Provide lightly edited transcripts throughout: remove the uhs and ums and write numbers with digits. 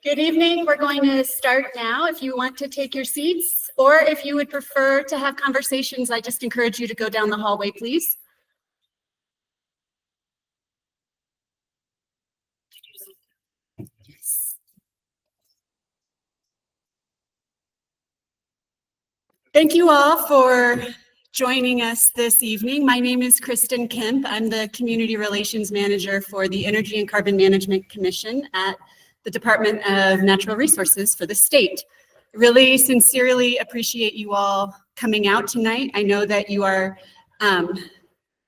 Good evening. We're going to start now. If you want to take your seats, or if you would prefer to have conversations, I just encourage you to go down the hallway, please. Thank you all for joining us this evening. My name is Kristen Kemp. I'm the Community Relations Manager for the Energy and Carbon Management Commission at the Department of Natural Resources for the state. Really sincerely appreciate you all coming out tonight. I know that you are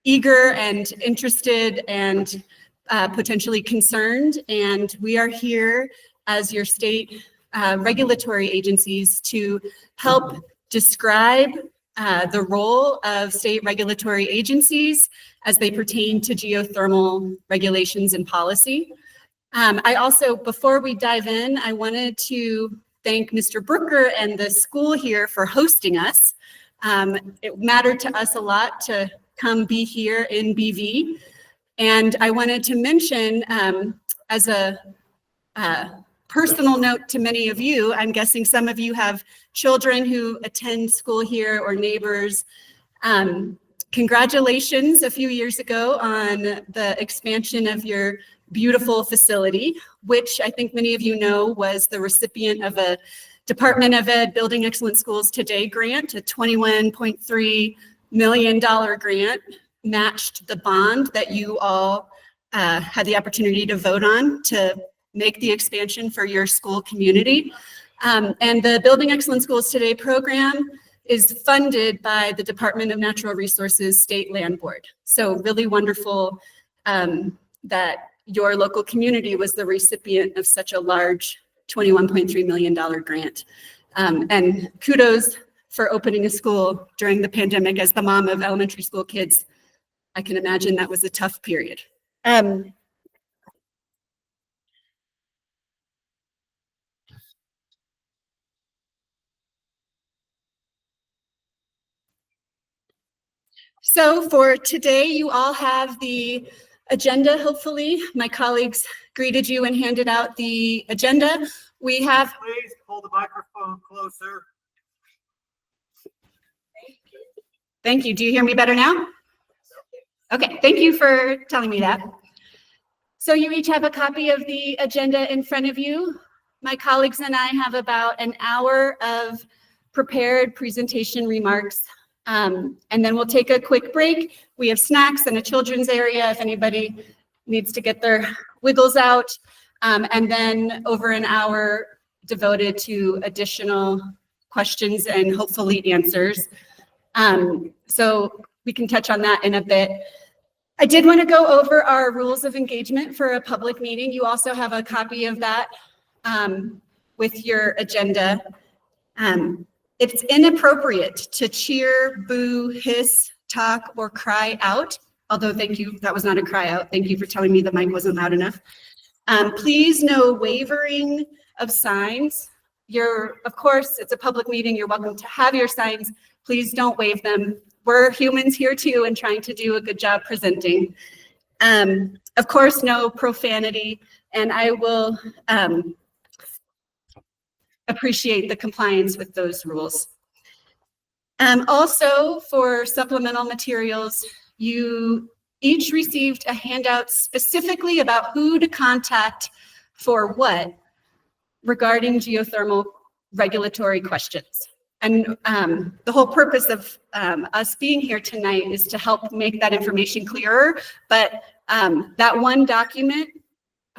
eager and interested and potentially concerned, and we are here as your state regulatory agencies to help describe the role of state regulatory agencies as they pertain to geothermal regulations and policy. I also, before we dive in, I wanted to thank Mr. Brooker and the school here for hosting us. It mattered to us a lot to come be here in BV. And I wanted to mention, as a personal note to many of you, I'm guessing some of you have children who attend school here or neighbors. Congratulations a few years ago on the expansion of your beautiful facility, which I think many of you know was the recipient of a Department of Ed Building Excellent Schools Today grant, a $21.3 million grant, matched the bond that you all had the opportunity to vote on to make the expansion for your school community. And the Building Excellent Schools Today program is funded by the Department of Natural Resources State Land Board. So really wonderful that your local community was the recipient of such a large $21.3 million grant. And kudos for opening a school during the pandemic. As the mom of elementary school kids, I can imagine that was a tough period. So for today, you all have the agenda, hopefully. My colleagues greeted you and handed out the agenda. We have... Please hold the microphone closer. Thank you. Do you hear me better now? Okay, thank you for telling me that. So you each have a copy of the agenda in front of you. My colleagues and I have about an hour of prepared presentation remarks. And then we'll take a quick break. We have snacks and a children's area if anybody needs to get their wiggles out. And then over an hour devoted to additional questions and hopefully answers. So we can touch on that in a bit. I did want to go over our rules of engagement for a public meeting. You also have a copy of that with your agenda. It's inappropriate to cheer, boo, hiss, talk, or cry out. Although, thank you, that was not a cry out. Thank you for telling me the mic wasn't loud enough. Please, no wavering of signs. Of course, it's a public meeting. You're welcome to have your signs. Please don't wave them. We're humans here too and trying to do a good job presenting. Of course, no profanity, and I will appreciate the compliance with those rules. Also, for supplemental materials, you each received a handout specifically about who to contact for what regarding geothermal regulatory questions. And the whole purpose of us being here tonight is to help make that information clearer. But that one document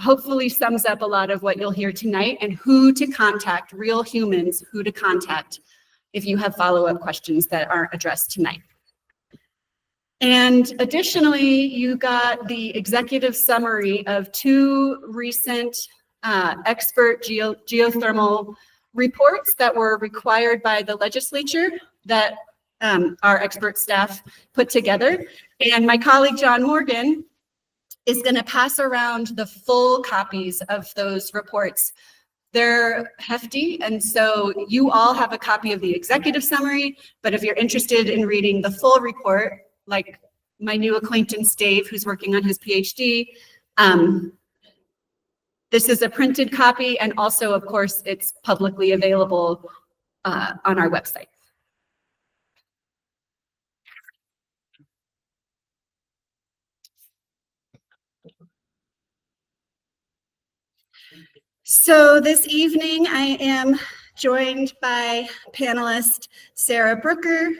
hopefully sums up a lot of what you'll hear tonight and who to contact, real humans, who to contact if you have follow-up questions that aren't addressed tonight. And additionally, you got the executive summary of two recent expert geothermal reports that were required by the legislature that our expert staff put together. And my colleague, John Morgan, is going to pass around the full copies of those reports. They're hefty, and so you all have a copy of the executive summary, but if you're interested in reading the full report, like my new acquaintance, Dave, who's working on his PhD, This is a printed copy, and also, of course, it's publicly available on our website. So this evening, I am joined by panelist Sarah Brooker,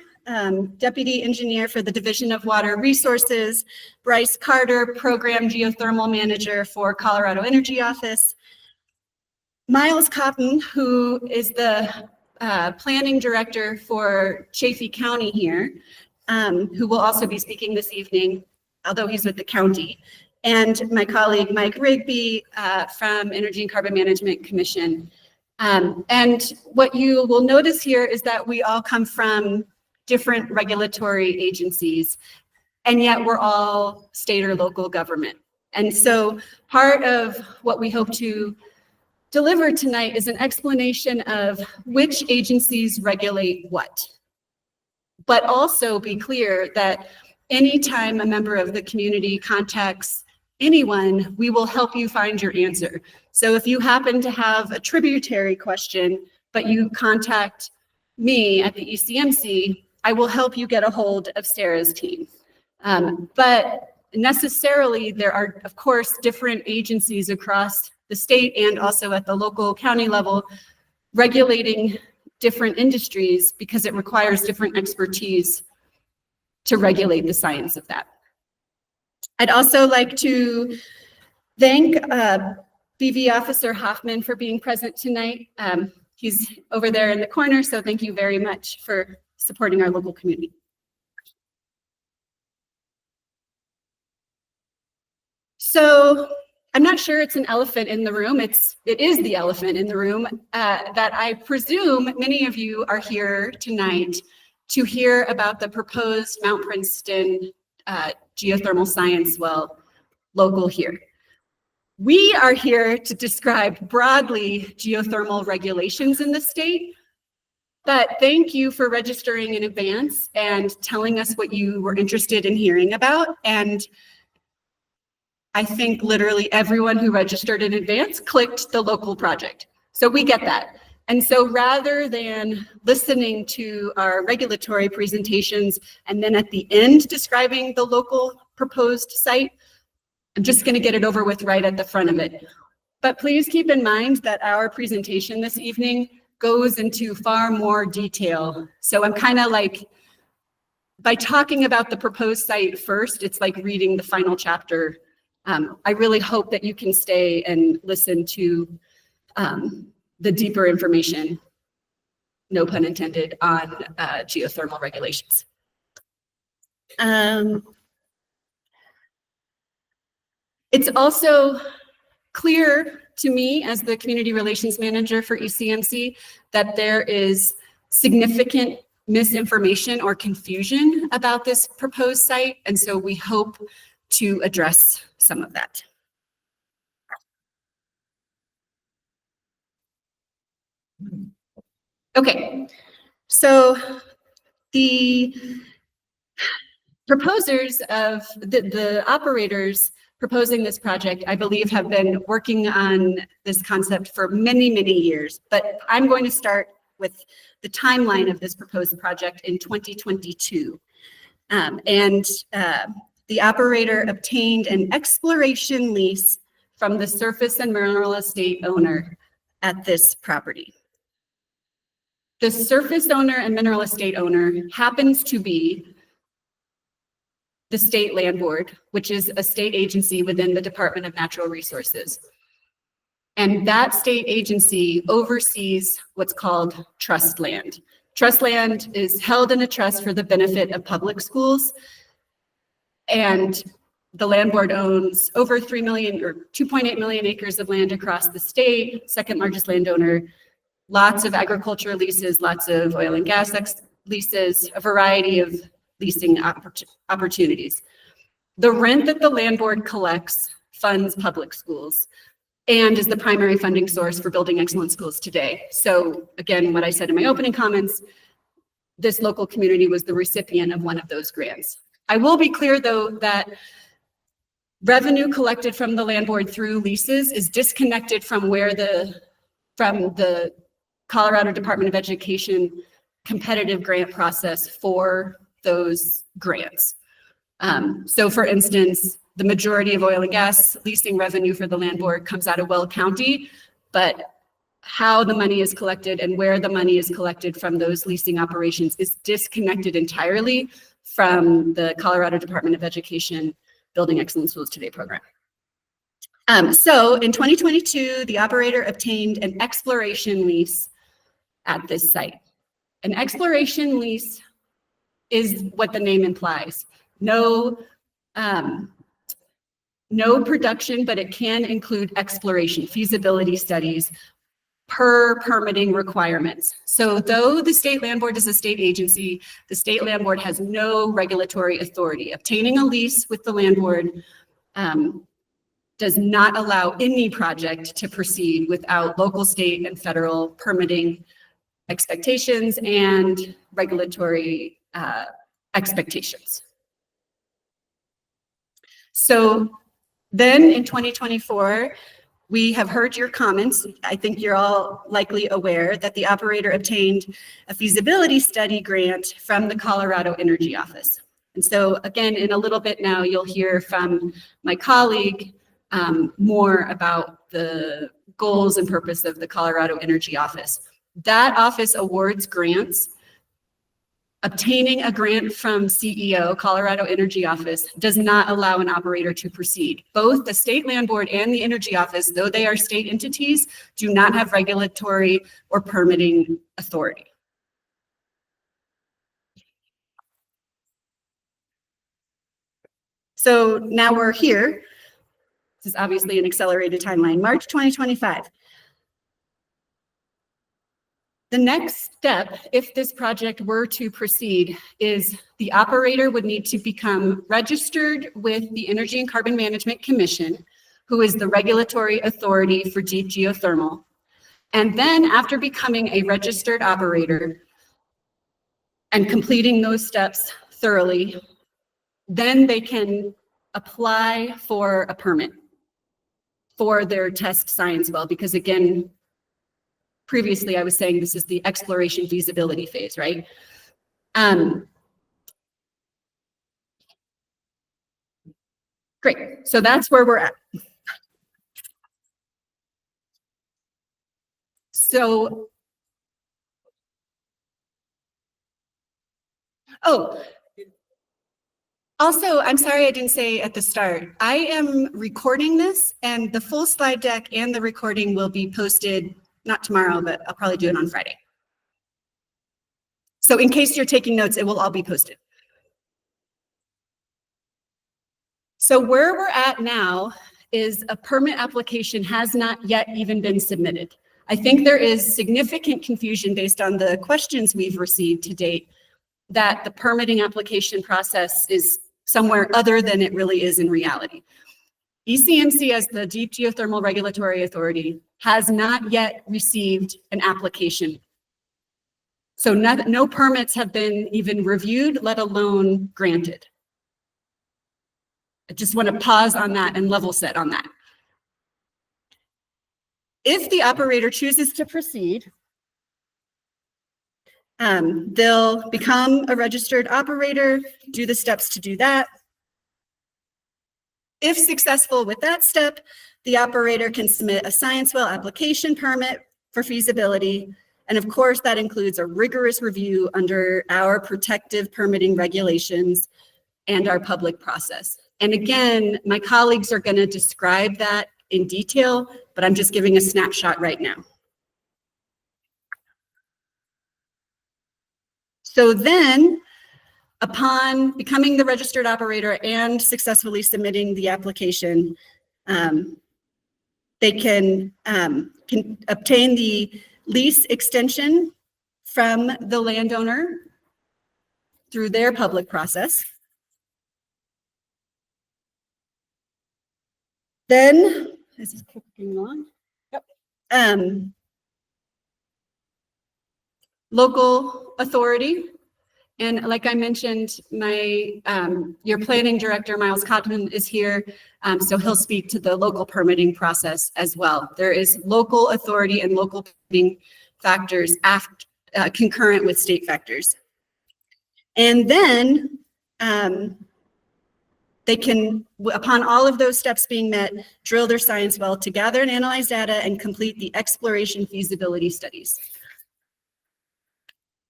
Deputy Engineer for the Division of Water Resources, Bryce Carter, Program Geothermal Manager for Colorado Energy Office, Miles Cotton, who is the Planning Director for Chaffee County here, who will also be speaking this evening, although he's with the county, and my colleague Mike Rigby from Energy and Carbon Management Commission. And what you will notice here is that we all come from different regulatory agencies, and yet we're all state or local government. And so part of what we hope to deliver tonight is an explanation of which agencies regulate what, but also be clear that anytime a member of the community contacts anyone, we will help you find your answer. So if you happen to have a tributary question, but you contact me at the ECMC, I will help you get a hold of Sarah's team. But necessarily, there are, of course, different agencies across the state and also at the local county level regulating different industries because it requires different expertise to regulate the science of that. I'd also like to thank BV Officer Hoffman for being present tonight. He's over there in the corner, so thank you very much for supporting our local community. So I'm not sure it's an elephant in the room. It is the elephant in the room that I presume many of you are here tonight to hear about the proposed Mount Princeton geothermal science well local here. We are here to describe broadly geothermal regulations in the state, but thank you for registering in advance and telling us what you were interested in hearing about. And I think literally everyone who registered in advance clicked the local project. So we get that. And so rather than listening to our regulatory presentations and then at the end describing the local proposed site, I'm just going to get it over with right at the front of it. But please keep in mind that our presentation this evening goes into far more detail. So I'm kind of like, by talking about the proposed site first, it's like reading the final chapter. I really hope that you can stay and listen to the deeper information, no pun intended, on geothermal regulations. It's also clear to me as the community relations manager for ECMC that there is significant misinformation or confusion about this proposed site. And so we hope to address some of that. Okay, so the proposers of the operators proposing this project, I believe, have been working on this concept for many, many years, but I'm going to start with the timeline of this proposed project in 2022. The operator obtained an exploration lease from the surface and mineral estate owner at this property. The surface owner and mineral estate owner happens to be the State Land Board, which is a state agency within the Department of Natural Resources. And that state agency oversees what's called trust land. Trust land is held in a trust for the benefit of public schools. And the land board owns over 3 million or 2.8 million acres of land across the state, second largest landowner, lots of agriculture leases, lots of oil and gas leases, a variety of leasing opportunities. The rent that the land board collects funds public schools and is the primary funding source for building excellent schools today. So again, what I said in my opening comments, this local community was the recipient of one of those grants. I will be clear, though, that revenue collected from the land board through leases is disconnected from the Colorado Department of Education competitive grant process for those grants. So for instance, the majority of oil and gas leasing revenue for the land board comes out of Weld County, but how the money is collected and where the money is collected from those leasing operations is disconnected entirely from the Colorado Department of Education Building Excellent Schools Today program. So in 2022, the operator obtained an exploration lease at this site. An exploration lease is what the name implies. No production, but it can include exploration, feasibility studies per permitting requirements. So though the state land board is a state agency, the state land board has no regulatory authority. Obtaining a lease with the land board does not allow any project to proceed without local, state, and federal permitting expectations and regulatory expectations. So then in 2024, we have heard your comments. I think you're all likely aware that the operator obtained a feasibility study grant from the Colorado Energy Office. And so again, in a little bit now, you'll hear from my colleague more about the goals and purpose of the Colorado Energy Office. That office awards grants. Obtaining a grant from CEO, Colorado Energy Office, does not allow an operator to proceed. Both the state land board and the Energy Office, though they are state entities, do not have regulatory or permitting authority. So now we're here. This is obviously an accelerated timeline, March 2025. The next step, if this project were to proceed, is the operator would need to become registered with the Energy and Carbon Management Commission, who is the regulatory authority for deep geothermal. And then after becoming a registered operator and completing those steps thoroughly, then they can apply for a permit for their test science well, because again, previously I was saying this is the exploration feasibility phase, right? Great, so that's where we're at. So, also, I'm sorry I didn't say at the start, I am recording this and the full slide deck and the recording will be posted, not tomorrow, but I'll probably do it on Friday. So in case you're taking notes, it will all be posted. So where we're at now is a permit application has not yet even been submitted. I think there is significant confusion based on the questions we've received to date that the permitting application process is somewhere other than it really is in reality. ECMC, as the Deep Geothermal Regulatory Authority, has not yet received an application. So no permits have been even reviewed, let alone granted. I just want to pause on that and level set on that. If the operator chooses to proceed, they'll become a registered operator, do the steps to do that. If successful with that step, the operator can submit a science well application permit for feasibility. And of course, that includes a rigorous review under our protective permitting regulations and our public process. And again, my colleagues are going to describe that in detail, but I'm just giving a snapshot right now. So then, upon becoming the registered operator and successfully submitting the application, they can obtain the lease extension from the landowner through their public process. Then, this is clicking along. Yep. Local authority And like I mentioned, your planning director, Miles Cotton, is here. So he'll speak to the local permitting process as well. There is local authority and local permitting factors concurrent with state factors. And then they can, upon all of those steps being met, drill their science well to gather and analyze data and complete the exploration feasibility studies.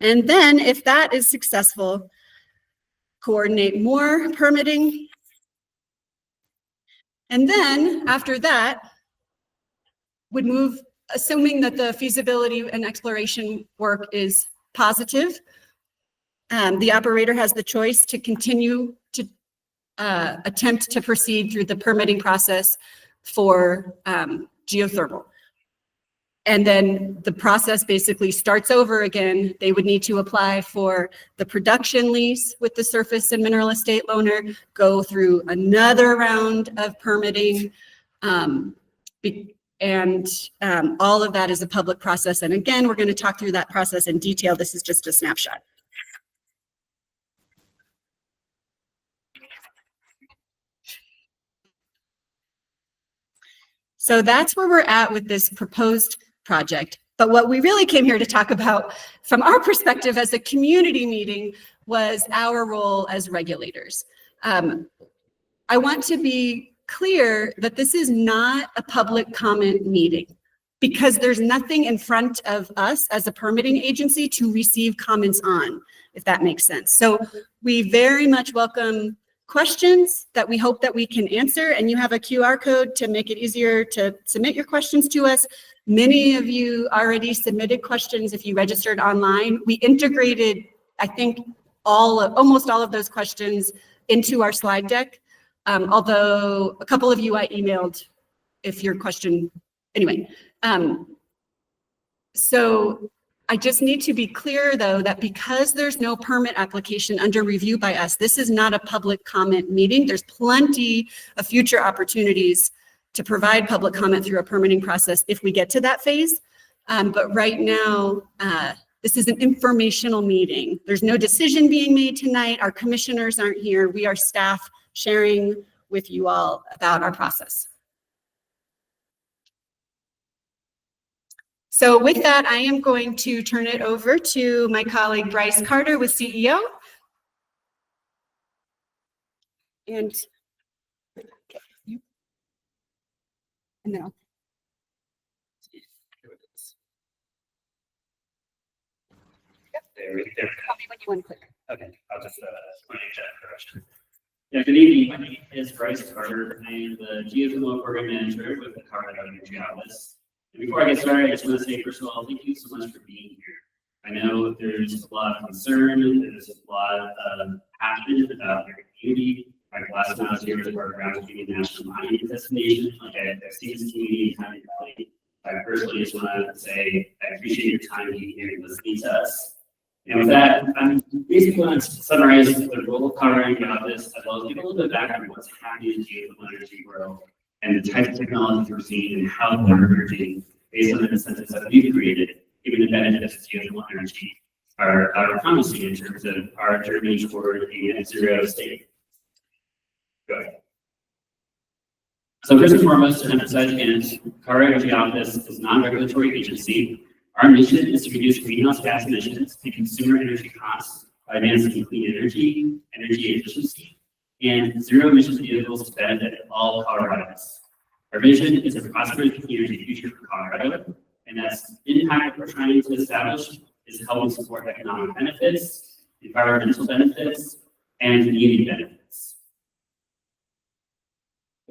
And then if that is successful, coordinate more permitting. And then after that, would move, assuming that the feasibility and exploration work is positive, the operator has the choice to continue to attempt to proceed through the permitting process for geothermal. And then the process basically starts over again. They would need to apply for the production lease with the surface and mineral estate loaner, go through another round of permitting, and all of that is a public process. And again, we're going to talk through that process in detail. This is just a snapshot. So that's where we're at with this proposed project. But what we really came here to talk about from our perspective as a community meeting was our role as regulators. I want to be clear that this is not a public comment meeting because there's nothing in front of us as a permitting agency to receive comments on, if that makes sense. So we very much welcome questions that we hope that we can answer, and you have a QR code to make it easier to submit your questions to us. Many of you already submitted questions if you registered online. We integrated, I think, almost all of those questions into our slide deck, although a couple of you I emailed if your question, anyway. So I just need to be clear, though, that because there's no permit application under review by us, this is not a public comment meeting. There's plenty of future opportunities to provide public comment through a permitting process if we get to that phase. But right now, this is an informational meeting. There's no decision being made tonight. Our commissioners aren't here. We are staff sharing with you all about our process. So with that, I am going to turn it over to my colleague Bryce Carter with CEO. And then I'll. There we go. Tell me when you want to click. Okay, I'll just point in that direction. Yeah, good evening. My name is Bryce Carter. I am the Geothermal Program Manager with the Colorado Energy Office. And before I get started, I just want to say, first of all, thank you so much for being here. I know there's a lot of concern, there's a lot of passion about your community. Like last time I was here was our groundbreaking national mining destination. Okay, I've seen this community time and time. I personally just want to say I appreciate your time being here and listening to us. And with that, I'm basically going to summarize the role of Colorado Energy Office, as well as give a little bit of background on what's happening in the geothermal energy world and the types of technologies we're seeing and how they're emerging based on the incentives that we've created, given the benefits of geothermal energy are promising in terms of our journey toward a net zero state. Go ahead. So first and foremost, to emphasize again, Colorado Energy Office is a non-regulatory agency. Our mission is to reduce greenhouse gas emissions and consumer energy costs by advancing clean energy, energy efficiency, and zero emissions vehicles to benefit all Coloradans. Our vision is a prosperous energy future for Colorado, and that's impact we're trying to establish is helping support economic benefits, environmental benefits, and community benefits.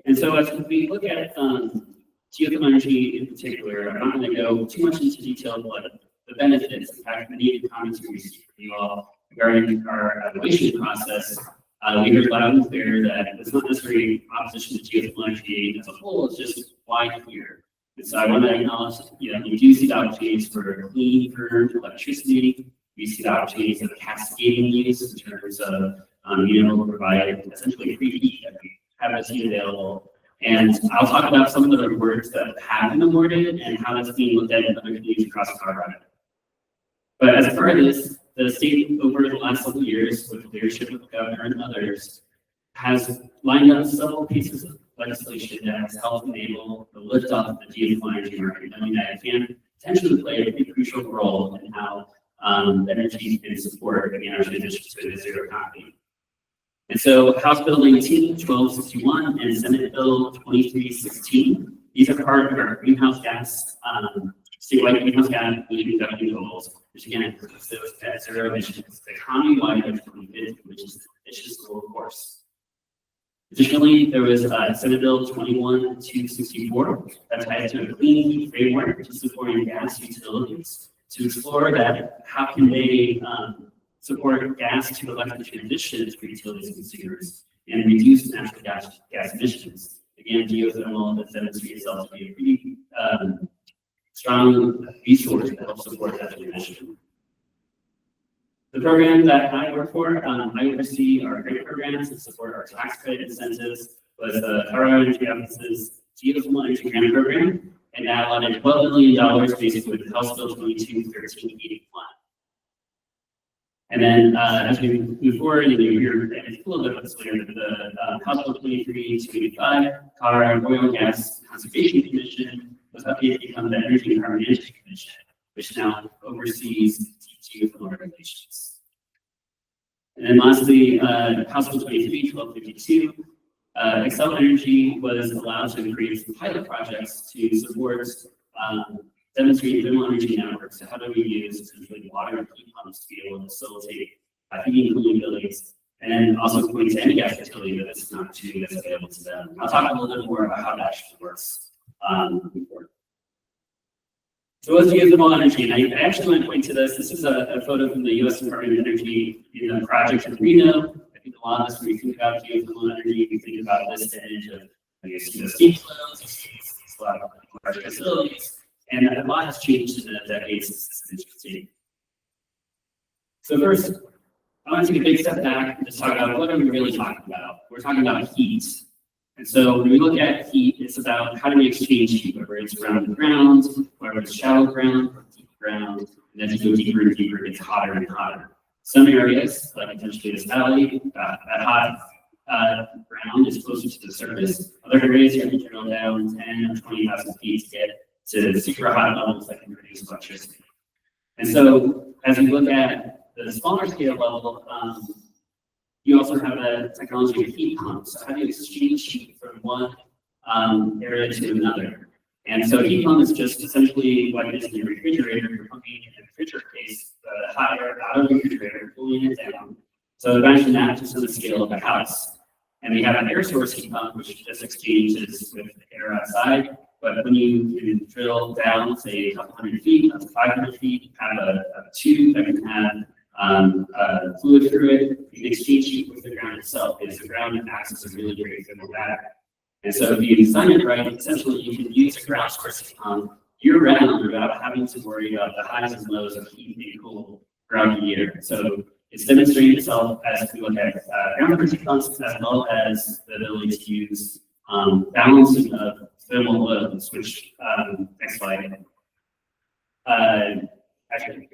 And so as we look at geothermal energy in particular, I'm not going to go too much into detail, but the benefits, in fact, many of the comments we received from you all regarding our evaluation process, we heard loud and clear that it's not necessarily opposition to geothermal energy as a whole, it's just why here. And so I want to acknowledge, we do see the opportunities for clean, firm electricity. We see the opportunities of cascading use in terms of being able to provide essentially free heat that we have as heat available. And I'll talk about some of the rewards that have been awarded and how that's being looked at in other communities across Colorado. But as part of this, the state over the last couple of years, with the leadership of the governor and others, has lined up several pieces of legislation that has helped enable the lift off of the geothermal energy market, knowing that it can potentially play a pretty crucial role in how energy can support again our transition to a zero economy. And so House Bill 19-1261 and Senate Bill 2316, these are part of our greenhouse gas, statewide greenhouse gas reduction goals, which again puts those at zero emissions economy-wide by 2050, which is the ambitious goal, of course. Additionally, there was Senate Bill 21-264 that ties to a clean heat framework to supporting gas utilities to explore that how can they support gas to electric transitions for utilities and consumers and reduce natural gas emissions. Again, geothermal has demonstrated itself to be a pretty strong resource that helps support that transition. The program that I work for, I oversee our grant programs that support our tax credit incentives with the Colorado Energy Office's Geothermal Energy Grant Program, and that allotted $12 million basically with House Bill 22-1381. And then as we move forward, and you hear a little bit of this later, the House Bill 23-285, Colorado Oil and Gas Conservation Commission was updated to become the Energy and Carbon Management Commission, which now oversees geothermal regulations. And then lastly, House Bill 23-1252, Excel Energy was allowed to create some pilot projects to support demonstrating thermal energy networks. So how do we use essentially water and heat pumps to be able to facilitate heating and cooling abilities, and also point to any gas utility that this is not too that's available to them. I'll talk a little bit more about how that actually works moving forward. So what's geothermal energy? And I actually want to point to this. This is a photo from the U.S. Department of Energy in a project in Reno. I think a lot of us, when we think about geothermal energy, we think about this image of steam flows, a lot of large facilities, and a lot has changed in the decades since this is interesting. So first, I want to take a big step back and just talk about what are we really talking about. We're talking about heat. And so when we look at heat, it's about how do we exchange heat, whether it's around the ground, whether it's shallow ground, or deep ground, and as you go deeper and deeper, it gets hotter and hotter. Some areas, like potentially this valley, that hot ground is closer to the surface. Other areas, you have to drill down 10 or 20,000 feet to get to super hot levels that can produce electricity. And so as we look at the smaller scale level, you also have a technology of heat pumps. So how do you exchange heat from one area to another? And so a heat pump is just essentially what it is in your refrigerator. You're pumping in the refrigerator case the hot air out of the refrigerator, cooling it down. So imagine that just on the scale of a house. And we have an air source heat pump, which just exchanges with the air outside. But when you drill down, say a couple hundred feet, up to 500 feet, you have a tube that can have fluid through it. You can exchange heat with the ground itself, because the ground acts as a really great thermometer. And so if you design it right, essentially you can use a ground source heat pump year-round without having to worry about the highs and lows of heat and cool throughout the year. So it's demonstrating itself as we look at ground source heat pumps, as well as the ability to use balancing of thermal loads, which next slide. Actually,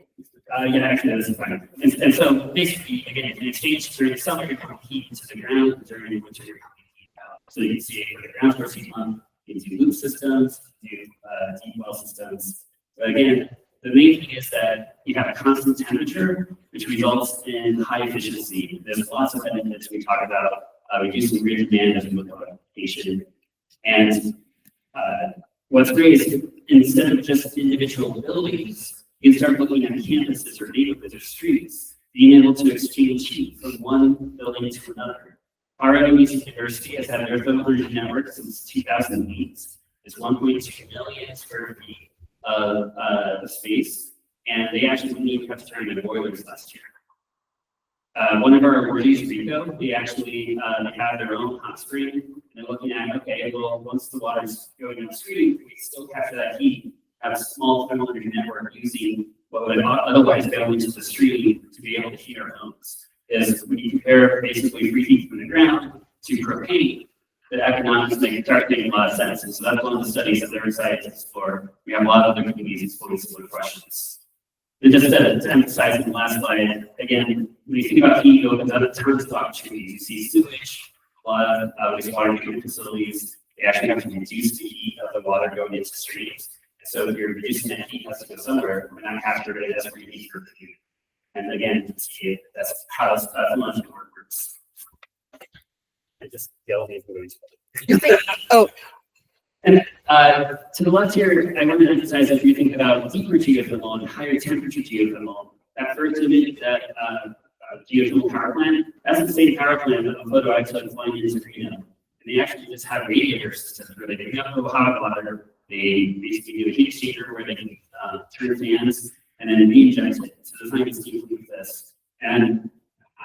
this is fine. And so basically, again, you can exchange during summer, you're pumping heat into the ground, during winter, you're pumping heat out. So you can see for the ground source heat pump, you can do loop systems, do deep well systems. But again, the main thing is that you have a constant temperature, which results in high efficiency. There's lots of benefits we talk about, reducing grid demand as we look at electrification. And what's great is instead of just individual buildings, you can start looking at campuses or neighborhoods or streets, being able to exchange heat from one building to another. Colorado University has had their thermal energy network since 2008. It's 1.2 million square feet of space, and they actually didn't even have to turn in boilers last year. One of our awardees, Rico, they actually have their own hot spring, and they're looking at, okay, well, once the water's going upstream, we still capture that heat, have a small thermal energy network using what would otherwise go into the stream to be able to heat our homes. Is when you compare basically free heat from the ground to propane, the economics start making a lot of sense. And so that's one of the studies that they're excited to explore. We have a lot of other communities exploring similar questions. And just to emphasize in the last slide, again, when you think about heat, it opens up tons of opportunities. You see sewage, a lot of wastewater treatment facilities, they actually have to reduce the heat of the water going into streams. So if you're reducing that heat, has to go somewhere, and not captured it, that's where you need for food. And again, you can see that's how much it works. I just yell these movies. Oh. And to the left here, I want to emphasize as we think about deeper geothermal and higher temperature geothermal, that first image, that geothermal power plant, that's the same power plant that the photo I took flying into Reno. And they actually just have radiator systems where they bring up the hot water, they basically do a heat exchanger where they can turn fans and then re-inject it. So there's not even steam with this. And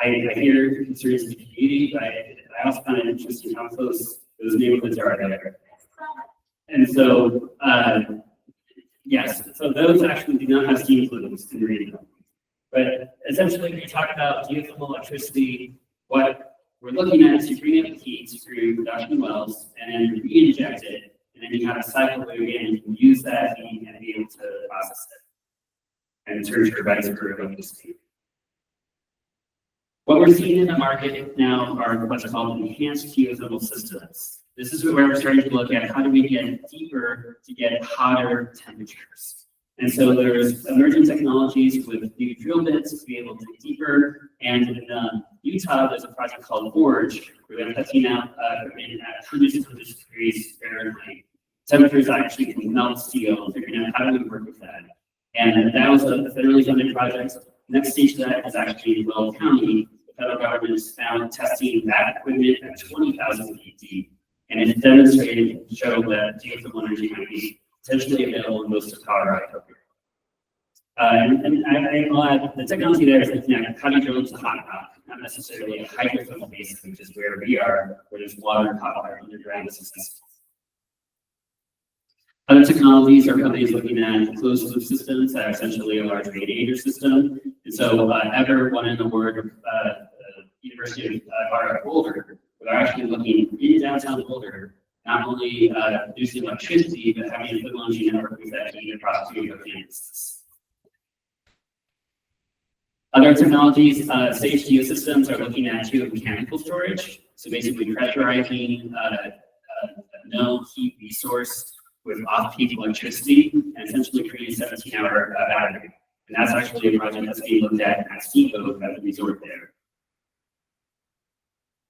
I hear concerns in the community, but I also find it interesting how close those neighborhoods are there. And so, yes, so those actually do not have steam plumes in Reno. But essentially, we talk about geothermal electricity. What we're looking at is you bring up the heat through production wells and then re-inject it. And then you have a cycle where again, you can use that heat and be able to process it and turn turbines for electricity. What we're seeing in the market now are what's called enhanced geothermal systems. This is where we're starting to look at how do we get deeper to get hotter temperatures. And so there's emerging technologies with new drill bits to be able to dig deeper. And in Utah, there's a project called Forge, where they're testing out equipment at hundreds of degrees Fahrenheit. Temperatures actually can melt steel, and figuring out how do we work with that. And that was a federally funded project. Next stage of that is actually in Weld County. The federal government is now testing that equipment at 20,000 feet deep. And it's demonstrated to show that geothermal energy might be potentially available in most of Colorado. And I'll add, the technology there is looking at how do you drill into hot rock, not necessarily a hydrothermal basin, which is where we are, where there's water and hot water underground systems. Other technologies are companies looking at closed loop systems that are essentially a large radiator system. And so Ever won an award of University of Boulder. They're actually looking in downtown Boulder, not only producing electricity, but having a technology network with that heat across 2 of campuses. Other technologies, safe geosystems are looking at geomechanical storage. So basically pressurizing a known heat resource with off-peak electricity and essentially creating a 17-hour battery. And that's actually a project that's being looked at Steamboat at the resort there.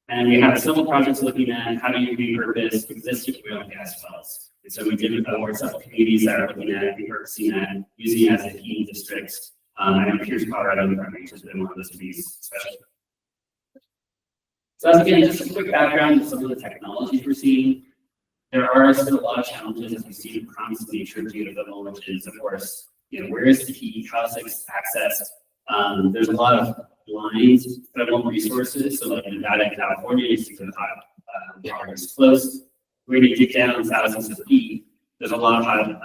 And we have several projects looking at how do you repurpose existing oil and gas wells. And so we did award several communities that are looking at repurposing that, using it as a heating district. I know Pierce, Colorado, has been one of those communities, especially. So again, just a quick background of some of the technologies we're seeing. There are still a lot of challenges as we see the promising nature of geothermal, which is, of course, where is the heat, how is it accessed? There's a lot of blind federal resources, so like in Nevada and California, you see the hot water is close. Where you dig down thousands of feet, there's a lot of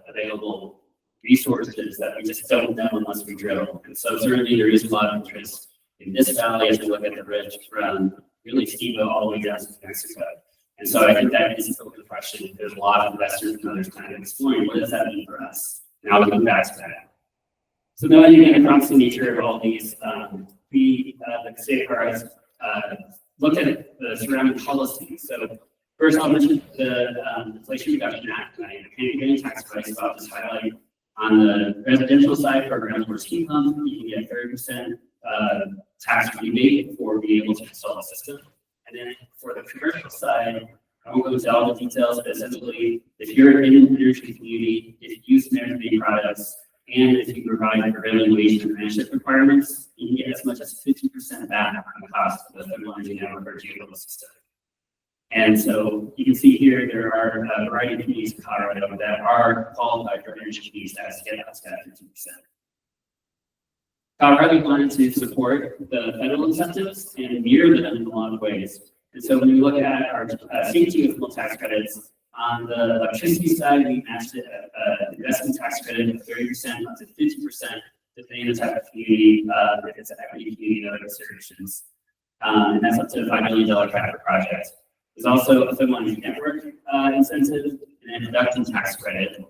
available resources that we just don't know unless we drill. And so certainly there is a lot of interest in this valley as we look at the ridge from really Steamboat all the way down to Mexico. And so I think that is an open question. There's a lot of investors and others kind of exploring what does that mean for us. And I'll come back to that. So now that you get the promising nature of all these, we, the state of ours, looked at the surrounding policies. So first, I'll mention the Inflation Reduction Act. I can't get any tax credits, so I'll just highlight on the residential side for ground source heat pump, you can get 30% tax rebate for being able to install the system. And then for the commercial side, I won't go into all the details, but essentially, if you're in an energy community, if you use energy products, and if you provide prevailing wage and apprenticeship requirements, you can get as much as 50% back on the cost of the thermal energy network or geothermal system. And so you can see here, there are a variety of communities in Colorado that are qualified for energy community status to get us that 50%. Colorado wanted to support the federal incentives and mirror them in a lot of ways. And so when we look at our state geothermal tax credits, on the electricity side, we matched it at investment tax credit of 30% up to 50%, depending on the type of community, if it's an equity community and other considerations. And that's up to a $5 million capital project. There's also a thermal energy network incentive and an production tax credit.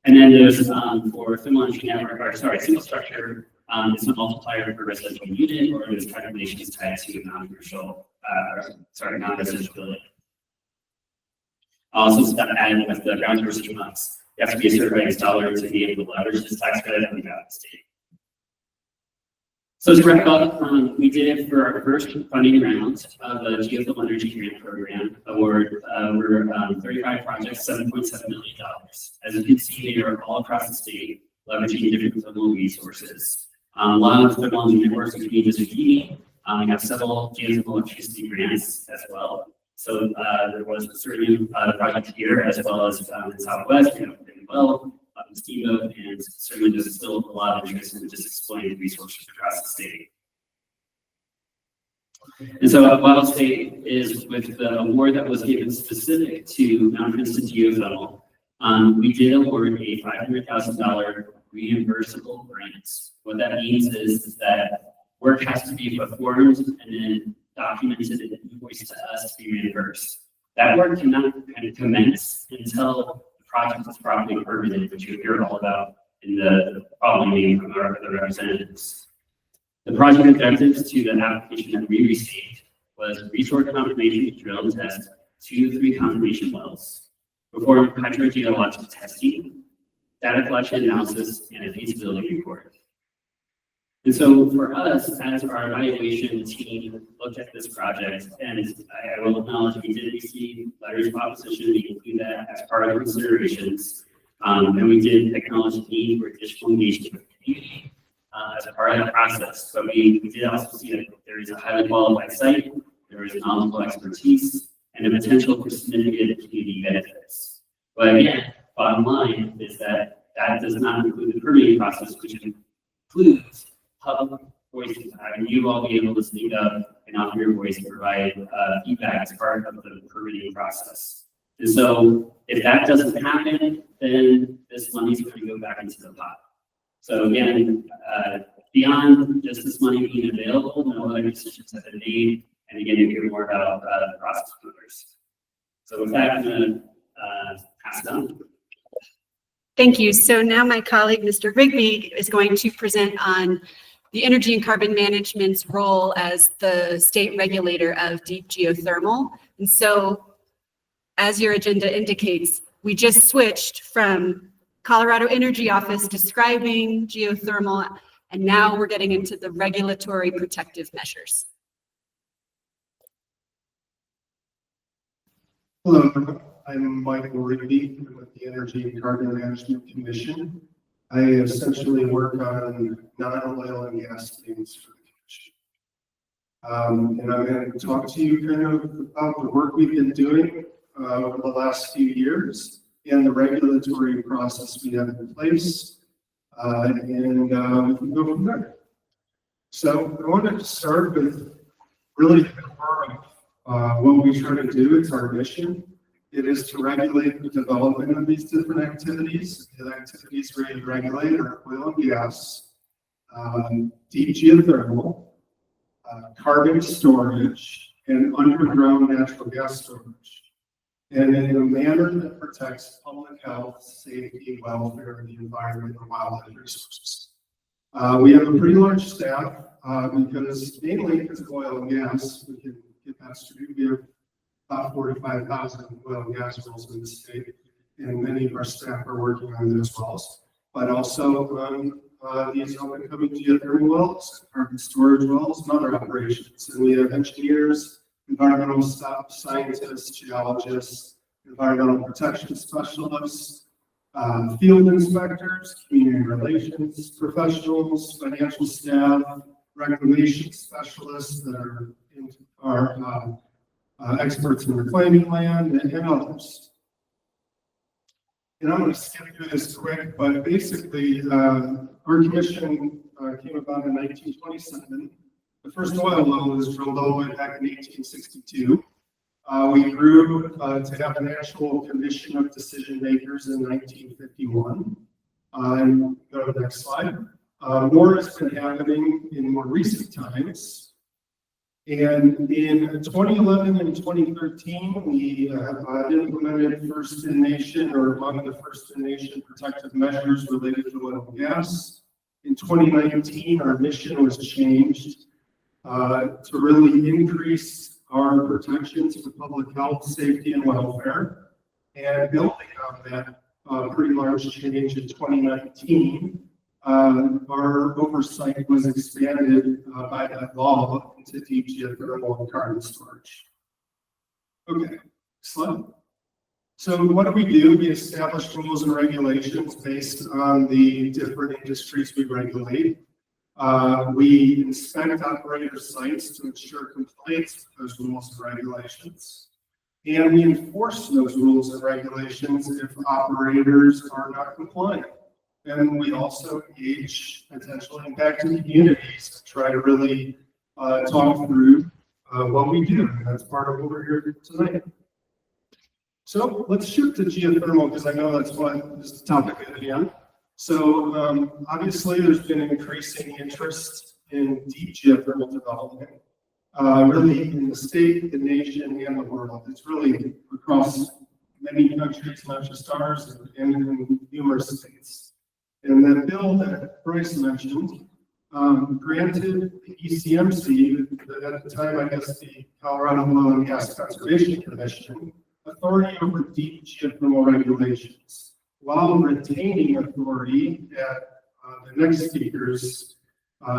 And then there's for thermal energy network, or sorry, single structure, it's a multiplier for residential unit, or there's calculations tied to non-commercial, non-residential building. Also, step added with the ground diversity months. You have to be a certified installer to be able to leverage this tax credit that we got in the state. So to wrap up, we did it for our first funding round of the Geothermal Energy Grant Program award. We're 35 projects, $7.7 million. As you can see, they are all across the state, leveraging different thermal resources. A lot of thermal energy networks in community district heating. We have several geothermal electricity grants as well. So there was certainly a project here, as well as in Southwest, we have pretty well. Steamboat, and certainly there's still a lot of interest in just exploring the resources across the state. And so what I'll say is with the award that was given specific to Mount Princeton Geothermal, we did award a $500,000 reimbursable grant. What that means is that work has to be performed and then documented and invoiced to us to be reimbursed. That work cannot kind of commence until project is properly permitted, which you hear all about in the following meeting from our other representatives. The project objectives to the application that we received was resource confirmation, drill and test, 2 to 3 confirmation wells, perform hydrogeological testing, data collection analysis, and a feasibility report. And so for us, as our evaluation team looked at this project, and I will acknowledge we did receive letters of opposition, we include that as part of our considerations. And we did acknowledge the need for additional engagement with the community as a part of that process. But we did also see that there is a highly qualified site, there is knowledgeable expertise, and a potential for significant community benefits. But again, bottom line is that that does not include the permitting process, which includes public voices, having you all be able to speak up and offer your voice and provide feedback as part of the permitting process. And so if that doesn't happen, then this money is going to go back into the pot. So again, beyond just this money being available, no other decisions have been made. And again, you'll hear more about the process with others. So with that, I'm going to pass it on. Thank you. So now my colleague, Mr. Rigby, is going to present on the energy and carbon management's role as the state regulator of deep geothermal. And so, as your agenda indicates, we just switched from Colorado Energy Office describing geothermal, and now we're getting into the regulatory protective measures. Hello, I'm Michael Rigby with the Energy and Carbon Management Commission. I essentially work on non-oil and gas things for the commission. And I'm going to talk to you kind of about the work we've been doing over the last few years and the regulatory process we have in place. And we can go from there. So I wanted to start with really the core of what we try to do. It's our mission. It is to regulate the development of these different activities. The activities we regulate are oil and gas, deep geothermal, carbon storage, and underground natural gas storage, and in a manner that protects public health, safety, welfare, the environment, and wildlife resources. We have a pretty large staff mainly because of oil and gas. We can get that straight. We have about 45,000 oil and gas wells in the state, and many of our staff are working on those wells, but also these up-and-coming geothermal wells, carbon storage wells, and other operations. And we have engineers, environmental scientists, geologists, environmental protection specialists, field inspectors, community relations professionals, financial staff, reclamation specialists that are experts in reclaiming land, and others. And I'm going to skip through this quick, but basically, our commission came about in 1927. The first oil well was drilled all the way back in 1862. We grew to have an actual commission of decision makers in 1951. And go to the next slide. More has been happening in more recent times. And in 2011 and 2013, we implemented first in nation or among the first in nation protective measures related to oil and gas. In 2019, our mission was changed to really increase our protections for public health, safety, and welfare. And building on that pretty large change in 2019, our oversight was expanded by that law into deep geothermal and carbon storage. Okay, slide. So what do? We establish rules and regulations based on the different industries we regulate. We inspect operator sites to ensure compliance with those rules and regulations. And we enforce those rules and regulations if operators are not compliant. And we also engage potential impacted communities to try to really talk through what we do. And that's part of what we're here tonight. So let's shift to geothermal because I know that's what this topic is again. So obviously there's been increasing interest in deep geothermal development, really in the state, the nation, and the world. It's really across many countries, not just ours, and in numerous states. And that bill that Bryce mentioned granted the ECMC, at the time, I guess the Colorado Oil and Gas Conservation Commission, authority over deep geothermal regulations, while retaining authority at the next speaker's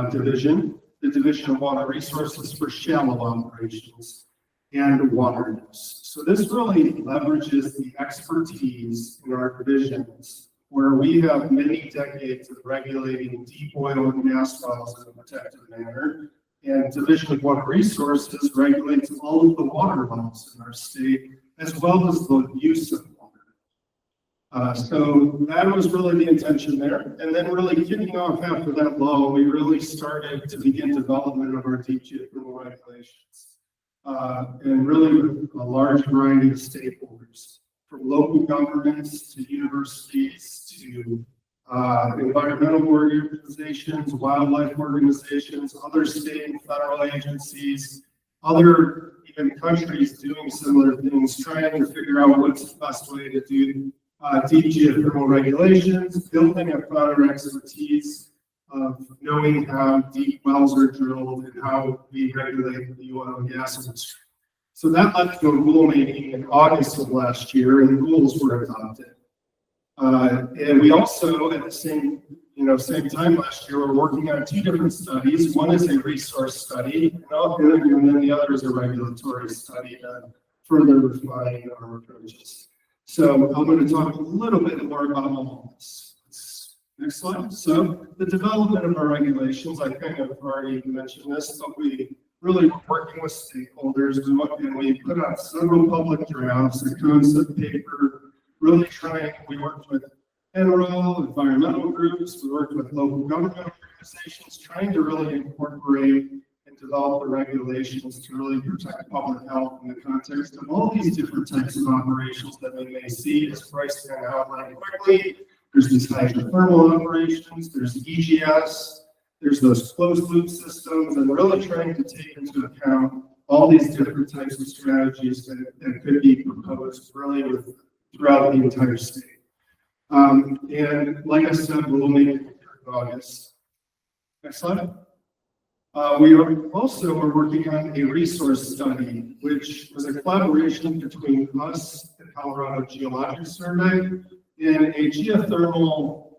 division, the Division of Water Resources for shallow operations and water use. So this really leverages the expertise in our divisions, where we have many decades of regulating deep oil and gas wells in a protected manner, and Division of Water Resources regulates all of the water wells in our state, as well as the use of water. So that was really the intention there. And then really kicking off after that law, we really started to begin development of our deep geothermal regulations. And really with a large variety of stakeholders, from local governments to universities to environmental organizations, wildlife organizations, other state and federal agencies, other even countries doing similar things, trying to figure out what's the best way to do deep geothermal regulations, building upon our expertise of knowing how deep wells are drilled and how we regulate the oil and gas industry. So that led to a rulemaking in August of last year, and the rules were adopted. And we also, at the same time last year, we're working on two different studies. One is a resource study, and then the other is a regulatory study to further refine our approaches. So I'm going to talk a little bit more about all of this. Next slide. So the development of our regulations, I kind of already mentioned this, but we really working with stakeholders, and we put out several public drafts, a concept paper, really trying, we worked with NRO, environmental groups, we worked with local government organizations, trying to really incorporate and develop the regulations to really protect public health in the context of all these different types of operations that we may see, as Bryce kind of outlined quickly. There's these hydrothermal operations, there's EGS, there's those closed loop systems, and really trying to take into account all these different types of strategies that could be proposed really throughout the entire state. And like I said, we'll make it in August. Next slide. We are also working on a resource study, which was a collaboration between us, the Colorado Geologic Survey, and a geothermal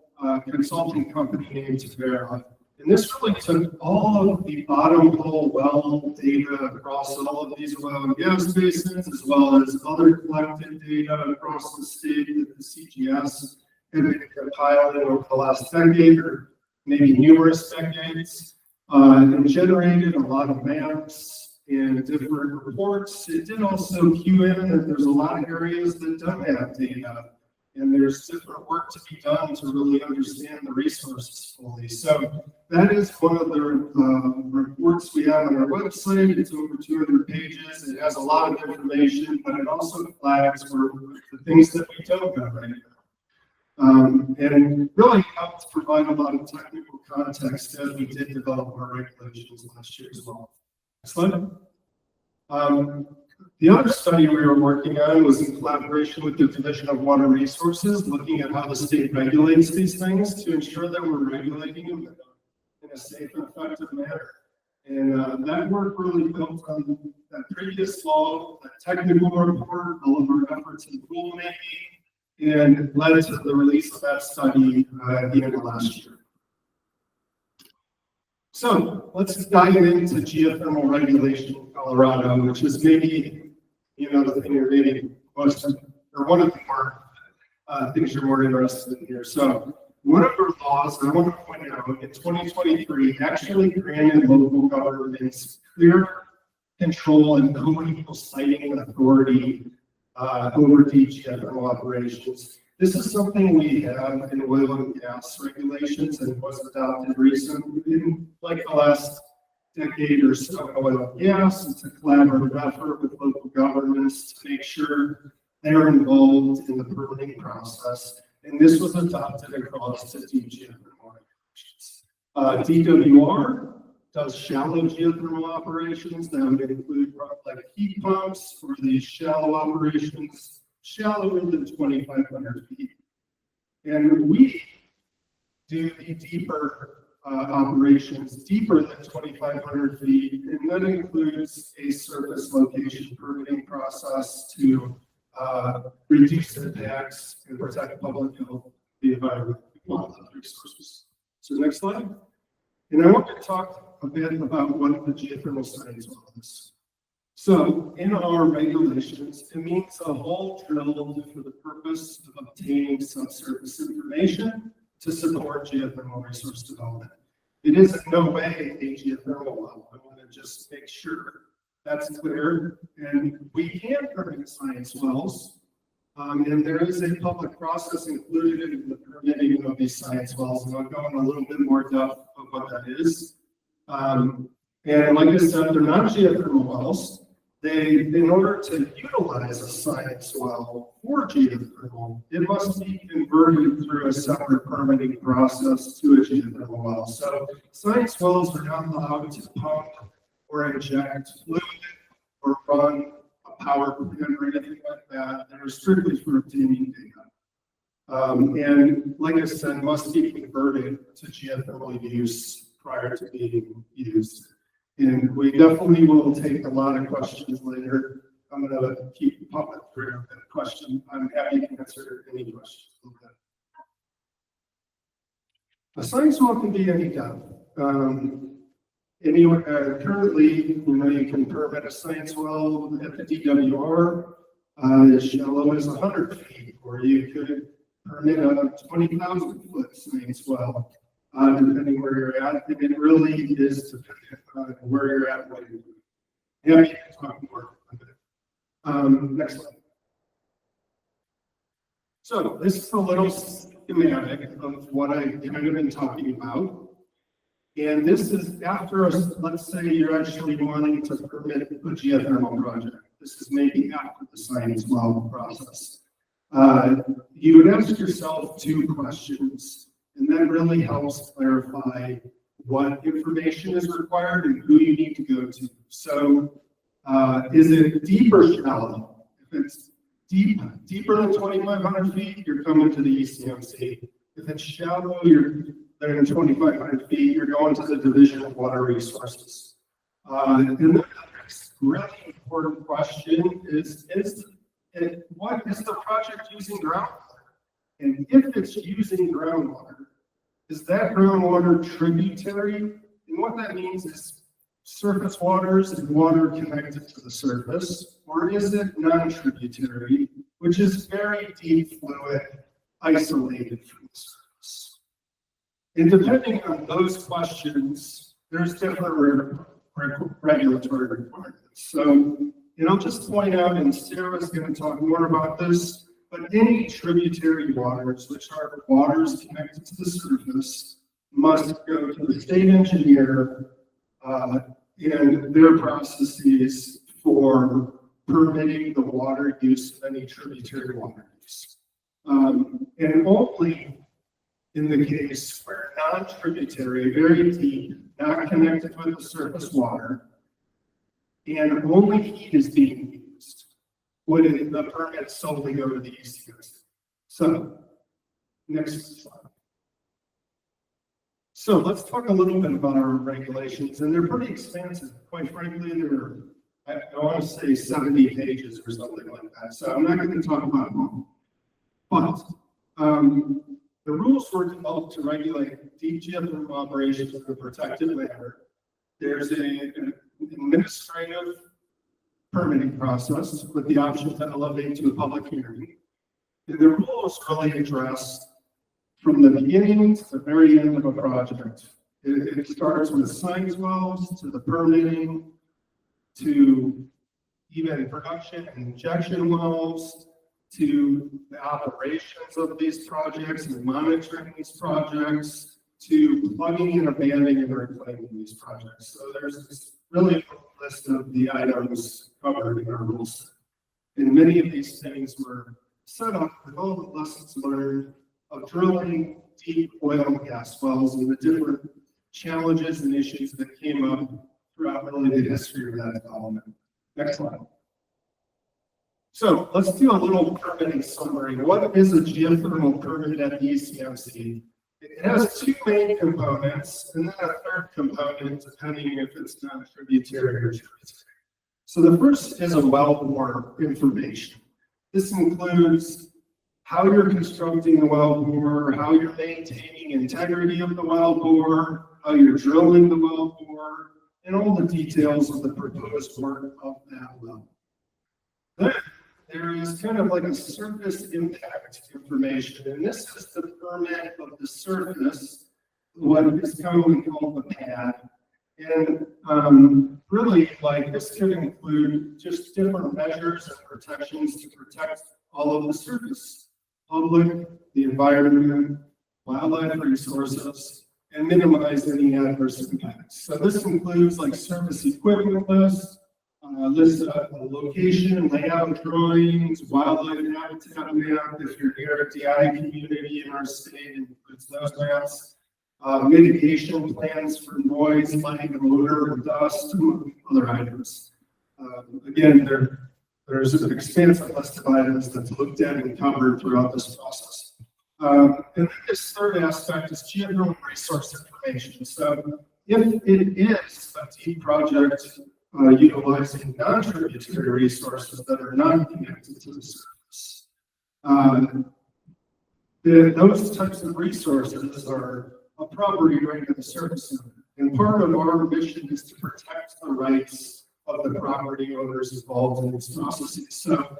consulting company named Vera. And this really took all of the bottom hole well data across all of these oil and gas basins, as well as other collected data across the state that the CGS had been compiling over the last decade, or maybe numerous decades, and generated a lot of maps and different reports. It did also cue in that there's a lot of areas that don't have data, and there's different work to be done to really understand the resources fully. So that is one of the reports we have on our website. It's over 200 pages. It has a lot of information, but it also flags for the things that we don't know right now. And really helped provide a lot of technical context as we did develop our regulations last year as well. Excellent. The other study we were working on was in collaboration with the Division of Water Resources, looking at how the state regulates these things to ensure that we're regulating them in a safe and effective manner. And that work really built on that previous law, that technical report, all of our efforts in rulemaking, and led to the release of that study at the end of last year. So let's dive into geothermal regulation in Colorado, which is maybe, the thing you're maybe most, or one of the more things you're more interested in here. So one of our laws, I want to point out, in 2023, actually granted local governments clear control and co-equal siting authority over deep geothermal operations. This is something we have in oil and gas regulations and was adopted recently in like the last decade or so. Oil and gas, it's a collaborative effort with local governments to make sure they're involved in the permitting process. And this was adopted across the deep geothermal operations. DWR does shallow geothermal operations. That would include like heat pumps for these shallow operations, shallower than 2,500 feet. And we do the deeper operations, deeper than 2,500 feet, and that includes a surface location permitting process to reduce impacts and protect public health, the environment, and wildlife resources. So next slide. And I want to talk a bit about what the geothermal science is. So in our regulations, it means a hole drilled for the purpose of obtaining subsurface information to support geothermal resource development. It is in no way a geothermal well. I want to just make sure that's clear. And we can permit science wells, and there is a public process included in the permitting of these science wells, and I'll go in a little bit more depth of what that is. And like I said, they're not geothermal wells. In order to utilize a science well for geothermal, it must be converted through a separate permitting process to a geothermal well. So science wells are not allowed to pump or inject fluid or run a power plant or anything like that. They're strictly for obtaining data. And like I said, must be converted to geothermal use prior to being used. And we definitely will take a lot of questions later. I'm going to keep pumping through that question. I'm happy to answer any questions. Okay. A science well can be any depth. Currently, you can permit a science well at the DWR as shallow as 100 feet, or you could permit a 20,000 foot science well. Depending where you're at, and it really is dependent on where you're at. What you're doing. Yeah, I can talk more about it. Next slide. So this is a little schematic of what I've kind of been talking about. And this is after, let's say you're actually wanting to permit a geothermal project. This is maybe after the science well process. You would ask yourself two questions. And that really helps clarify what information is required and who you need to go to. So is it deep or shallow? If it's deeper than 2,500 feet, you're coming to the ECMC. If it's shallow, than 2,500 feet, you're going to the Division of Water Resources. And the next really important question is what is the project using groundwater? And if it's using groundwater, is that groundwater tributary? And what that means is surface waters and water connected to the surface, or is it non-tributary, which is very deep fluid isolated from the surface? And depending on those questions, there's different regulatory requirements. So, I'll just point out, and Sarah's going to talk more about this, but any tributary waters, which are waters connected to the surface, must go to the state engineer and their processes for permitting the water use of any tributary water use. And only in the case where non-tributary, very deep, not connected with the surface water, and only heat is being used, would the permit solely go to the ECMC? So, next slide. So let's talk a little bit about our regulations, and they're pretty expansive. Quite frankly, they're, I want to say 70 pages or something like that. So I'm not going to talk about them all. But the rules were developed to regulate deep geothermal operations in a protected manner. There's an administrative permitting process with the option to elevate to a public hearing. And the rules really address from the beginning to the very end of a project. It starts with science wells, to the permitting, to even production and injection wells, to the operations of these projects and monitoring these projects, to plugging and abandoning and reclaiming these projects. So there's this really long list of the items covered in our rules. And many of these things were set up with all the lessons learned of drilling deep oil and gas wells and the different challenges and issues that came up throughout really the history of that development. Next slide. So let's do a little permitting summary. What is a geothermal permit at the ECMC? It has two main components and then a third component depending if it's not tributary or tributary. So the first is a wellbore information. This includes how you're constructing the wellbore, how you're maintaining integrity of the wellbore, how you're drilling the wellbore, and all the details of the proposed work of that well. Then there is kind of like a surface impact information, and this is the permit of the surface, what is commonly called the pad. And really, like, this could include just different measures and protections to protect all of the surface, public, the environment, wildlife resources, and minimize any adverse impacts. So this includes like surface equipment lists, list of location, layout drawings, wildlife habitat map. If you're near a DI community in our state, it includes those maps. Mitigation plans for noise, light, odor, and dust, and other items. Again, there's an expansive list of items that's looked at and covered throughout this process. And this third aspect is geothermal resource information. So if it is a deep project utilizing non-tributary resources that are not connected to the surface, those types of resources are a property right to the surface. And part of our mission is to protect the rights of the property owners involved in these processes. So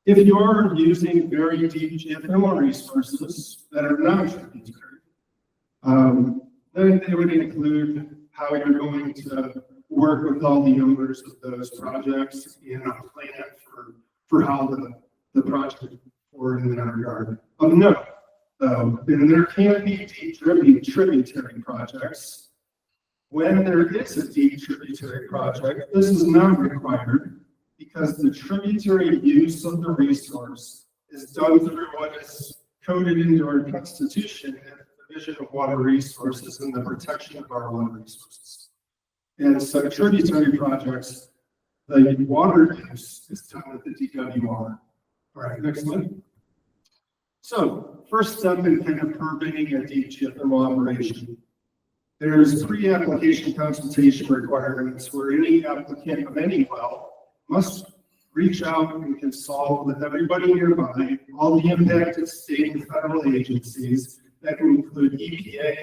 if you're using very deep geothermal resources that are not tributary, then they would include how you're going to work with all the owners of those projects and a plan for how the project forward in that regard. Of note, though, and there can be deep tributary projects. When there is a deep tributary project, this is not required because the tributary use of the resource is done through what is coded into our Constitution and the Division of Water Resources and the protection of our water resources. And so tributary projects, the water use is done with the DWR. All right, next one. So first step in kind of permitting a deep geothermal operation. There's pre-application consultation requirements where any applicant of any well must reach out and consult with everybody nearby, all the impacted state and federal agencies that can include EPA,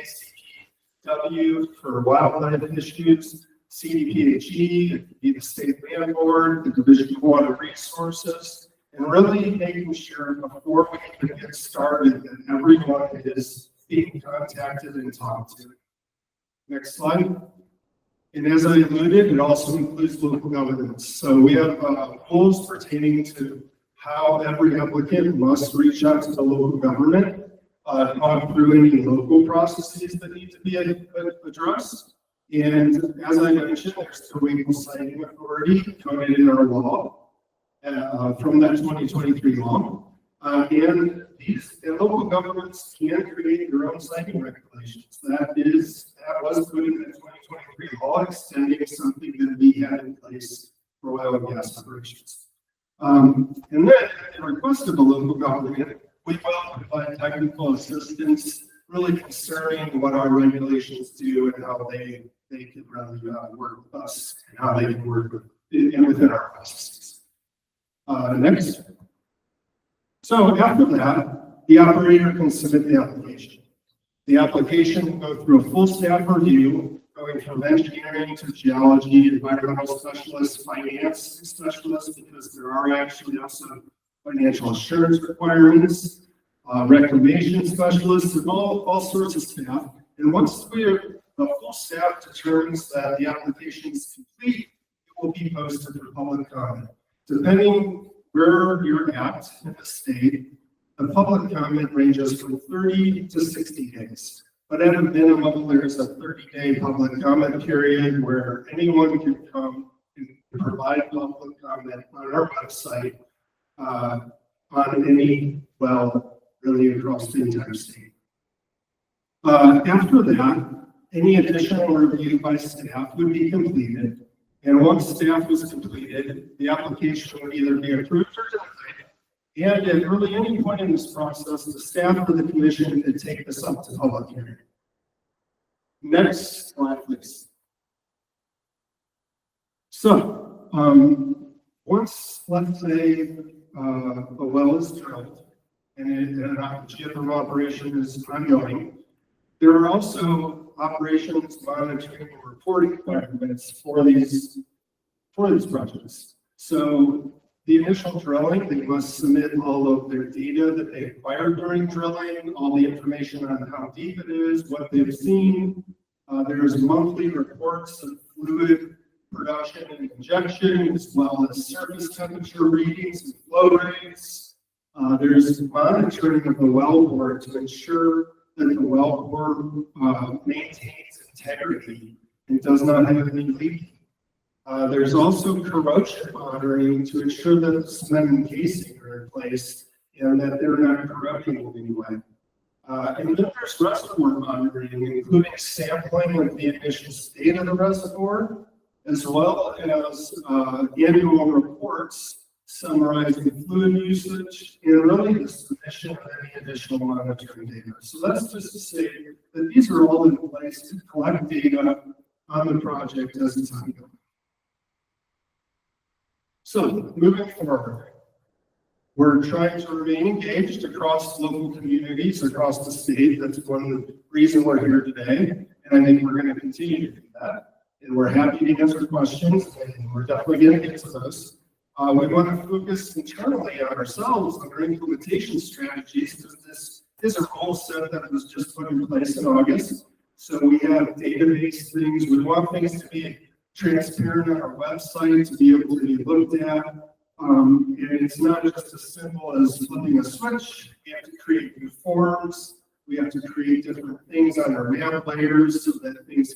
CPW for wildlife issues, CDPHE, it could be the state land board, the Division of Water Resources, and really making sure before we even get started that everyone is being contacted and talked to. Next slide. And as I alluded, it also includes local governance. So we have rules pertaining to how every applicant must reach out to the local government, talk through any local processes that need to be addressed. And as I mentioned, there's the legal siting authority coded in our law from that 2023 law. And local governments can create their own siting regulations. That was put in the 2023 law, extending something that we had in place for oil and gas operations. And then, at the request of the local government, we will provide technical assistance really concerning what our regulations do and how they can really work with us and how they can work within our processes. Next. So after that, the operator can submit the application. The application will go through a full staff review, going from engineering to geology, environmental specialists, finance specialists, because there are actually also financial assurance requirements, reclamation specialists, and all sorts of staff. And once the full staff determines that the application is complete, it will be posted for public comment. Depending where you're at in the state, the public comment ranges from 30 to 60 days. But at a minimum, there's a 30-day public comment period where anyone can come and provide public comment on our website on any well really across the entire state. After that, any additional review by staff would be completed. And once staff was completed, the application would either be approved or denied. And at really any point in this process, the staff of the commission could take this up to public hearing. Next slide, please. So, once, let's say, a well is drilled and a geothermal operation is ongoing, there are also operations, monitoring, and reporting requirements for these projects. So the initial drilling, they must submit all of their data that they acquired during drilling, all the information on how deep it is, what they've seen. There's monthly reports of fluid production and injection, as well as surface temperature readings and flow rates. There's monitoring of the wellbore to ensure that the wellbore maintains integrity and does not have any leaking. There's also corrosion monitoring to ensure that the cement and casing are in place and that they're not corroding in any way. And then there's reservoir monitoring, including sampling of the initial state of the reservoir, as well as annual reports summarizing fluid usage and really the submission of any additional monitoring data. So that's just to say that these are all in place to collect data on the project as it's ongoing. So moving forward, we're trying to remain engaged across local communities across the state. That's one reason we're here today, and I think we're going to continue to do that. And we're happy to answer questions, and we're definitely going to get to those. We want to focus internally on ourselves on our implementation strategies, because this is a goal set that was just put in place in August. So we have database things. We want things to be transparent on our website, to be able to be looked at. And it's not just as simple as flipping a switch. We have to create new forms. We have to create different things on our map layers so that things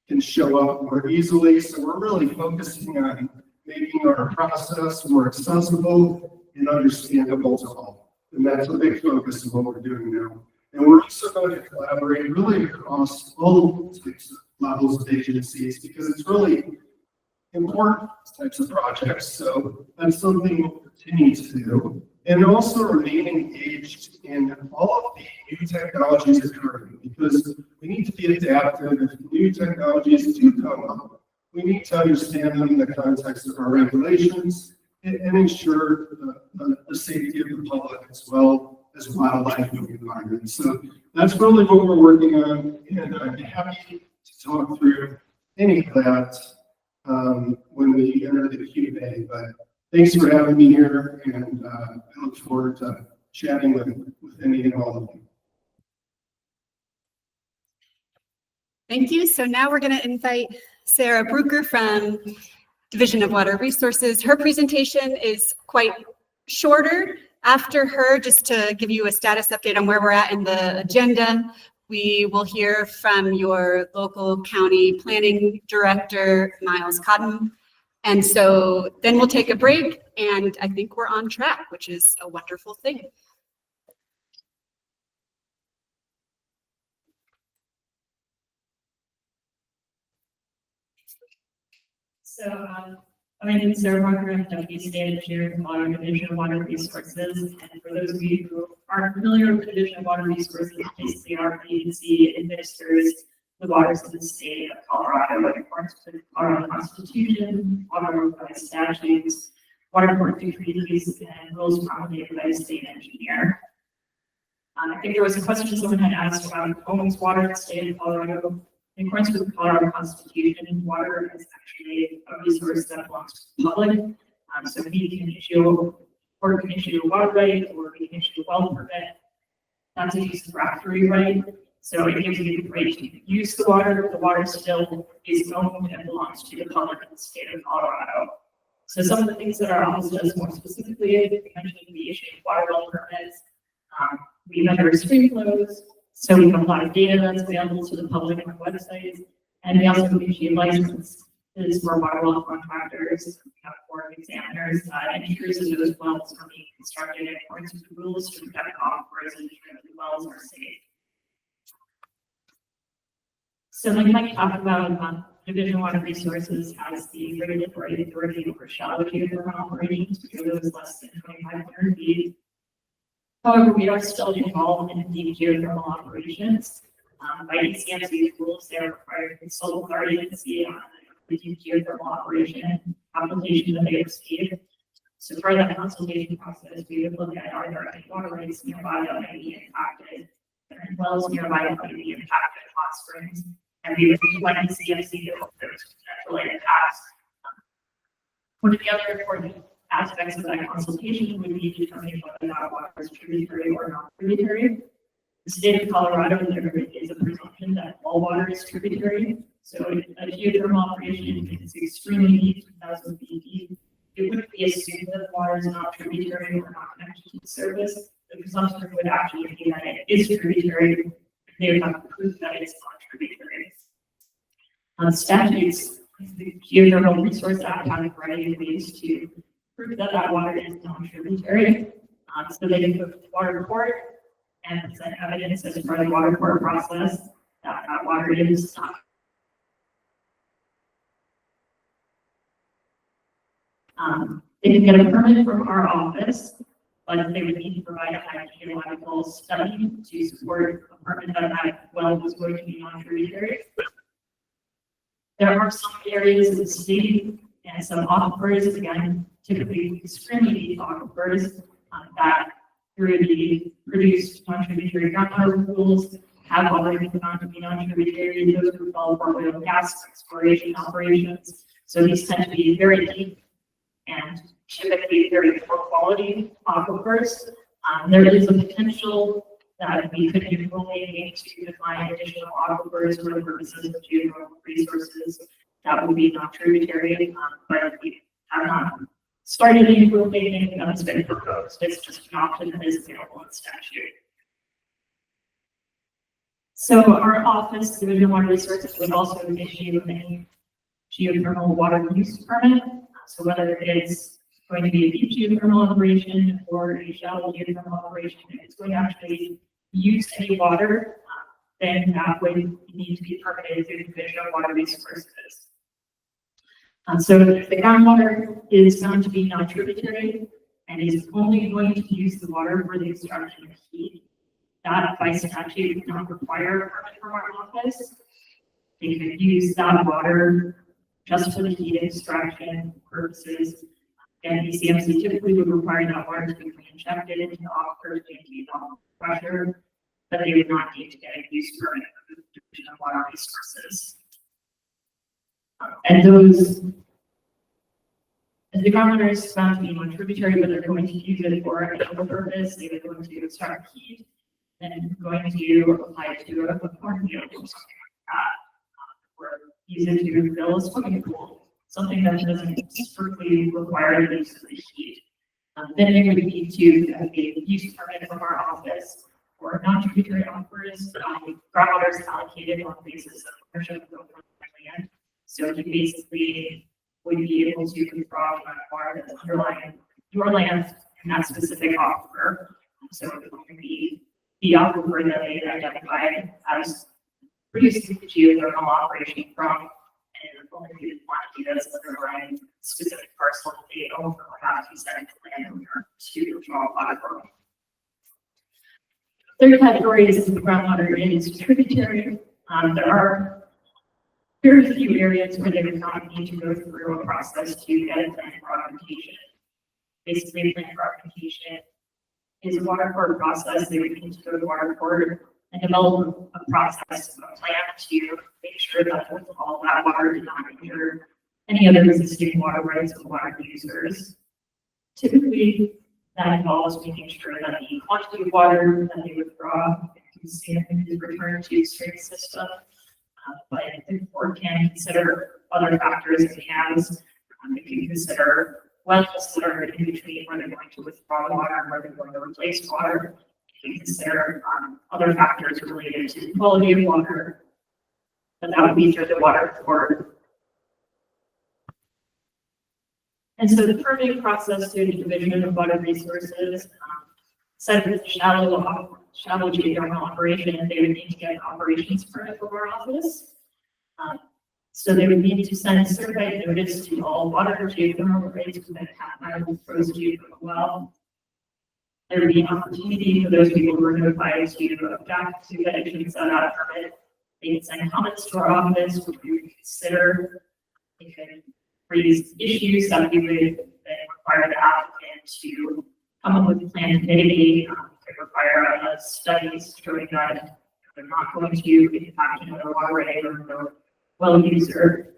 can show up more easily. So we're really focusing on making our process more accessible and understandable to all. And that's a big focus of what we're doing now. And we're also going to collaborate really across all types of levels of agencies, because it's really important types of projects. So that's something we'll continue to do. And also remain engaged in all of the new technologies occurring, because we need to be adaptive. If new technologies do come up, we need to understand them in the context of our regulations and ensure the safety of the public as well as wildlife and the environment. So that's really what we're working on, and I'd be happy to talk through any of that when we enter the Q&A. But thanks for having me here, and I look forward to chatting with any and all of you. Thank you. So now we're going to invite Sarah Brucker from Division of Water Resources. Her presentation is quite shorter. After her, just to give you a status update on where we're at in the agenda, we will hear from your local county planning director, Miles Cotton. And so then we'll take a break, and I think we're on track, which is a wonderful thing. So My name is Sarah Parker. I'm Deputy State Engineer in the Colorado Division of Water Resources. And for those of you who aren't familiar with the Division of Water Resources, basically our agency administers the waters of the state of Colorado in accordance with the Colorado Constitution, water by statutes, water court decrees, and rules promulgated by the state engineer. I think there was a question someone had asked about who owns water in the state of Colorado. In accordance with the Colorado Constitution, water is actually a resource that belongs to the public. So we can issue, or can issue a water right, or we can issue a well permit. That's a use of refractory right. So it gives you the right to use the water. The water still is owned and belongs to the public in the state of Colorado. So some of the things that our office does more specifically, we mentioned we issue water well permits. We measure stream flows. So we have a lot of data that's available to the public on our websites, and we also issue licenses for water well contractors. We have board examiners that ensures that those wells are being constructed in accordance with the rules to protect aquifers and ensure that the wells are safe. So like Mike talked about, Division of Water Resources has the regulatory authority over shallow geothermal operations, which are those less than 2,500 feet. However, we are still involved in deep geothermal operations. By ECMC rules, they are required to consult with our agency on the deep geothermal operation application that they receive. So for that consultation process, we would look at are there any water rights nearby that may be impacted, and wells nearby that may be impacted hot springs. And we would like ECMC to look at those potential impacts. One of the other important aspects of that consultation would be determining whether that water is tributary or not tributary. The state of Colorado, there is a presumption that all water is tributary. So a geothermal operation is extremely deep, 2,000 feet deep. It wouldn't be assumed that water is not tributary or not connected to the surface. The presumption would actually be that it is tributary. They would have to prove that it's not tributary. Statutes, the Geothermal Resource Act has a variety of ways to prove that that water is non-tributary. So they can go to the water report and present evidence as part of the water report process that that water is not. They can get a permit from our office, but they would need to provide a hydrogeological study to support a permit that that well was going to be non-tributary. There are some areas of the state and some aquifers, again, typically extremely deep aquifers that through the produced non-tributary groundwater rules have already been found to be non-tributary. Those would fall for oil and gas exploration operations. So these tend to be very deep and typically very poor quality aquifers. There is a potential that we could do rulemaking to define additional aquifers for the purposes of geothermal resources that would be non-tributary, but we have not started any rulemaking that's been proposed. It's just an option that is available in statute. So our office, Division of Water Resources, would also issue a geothermal water use permit. So whether it's going to be a deep geothermal operation or a shallow geothermal operation, if it's going to actually use any water, then that would need to be permitted through the Division of Water Resources. So if the groundwater is found to be non-tributary and is only going to use the water for the extraction of heat, that by statute does not require a permit from our office. They could use that water just for the heat extraction purposes. And ECMC typically would require that water to be reinjected into the aquifer to keep pressure, but they would not need to get a use permit from the Division of Water Resources. And those, if the groundwater is found to be non-tributary, but they're going to use it for another purpose, they are going to extract heat, and going to apply it to a cornfield or something like that, or use it to fill a swimming pool, something that doesn't strictly require the use of the heat. Then they would need to get a use permit from our office for non-tributary aquifers. Groundwater is allocated on the basis of ownership of land. So you basically would be able to draw on water that's underlying your land in that specific aquifer. So it would be the aquifer that they identified as producing the geothermal operation from, and only the quantity that's underlying specific parcel they own or have to send to the landowner to draw water from. Third category is groundwater is tributary. There are very few areas where they would not need to go through a process to get a plan for augmentation. Basically, a plan for augmentation is a water court process. They would need to go to water court and develop a process, a plan to make sure that all that water did not injure any other existing water rights of water users. Typically, that involves making sure that the quantity of water that they withdraw is returned to the stream system. But the board can consider other factors it has. If you consider wells that are in between where they're going to withdraw water and where they're going to replace water. You can consider other factors related to the quality of water. And that would be through the water court. And so the permitting process through the Division of Water Resources set up a shallow geothermal operation, and they would need to get an operations permit from our office. So they would need to send a certified notice to all water geothermal rights that have proposed geothermal well. There would be an opportunity for those people who were notified to object to the issuance of that permit. They could send comments to our office, which we would consider. They could raise issues that we would then require the applicant to come up with a plan to mitigate. They require studies showing that they're not going to impact another water right or no well user.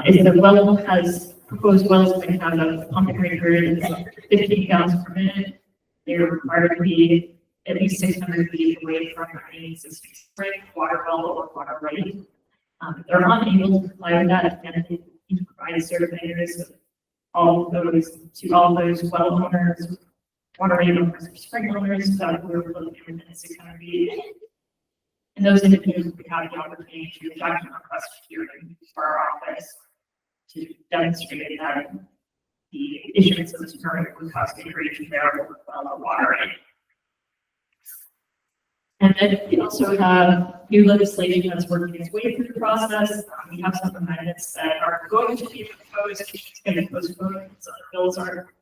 If the well has proposed wells that have a pumping rate greater than 15 gallons per minute, they are required to be at least 600 feet away from any existing spring, water well, or water right. If they're unable to comply with that, then they need to provide a certified notice of all of those to all those well owners, water right owners, or spring owners that were located within 600 feet. And those individuals would have the opportunity to object and request a hearing for our office to demonstrate that the issuance of this permit would cause degradation of their well water right. And then we also have new legislation that's working its way through the process. We have some amendments that are going to be proposed, it's going to postpone, so the bills are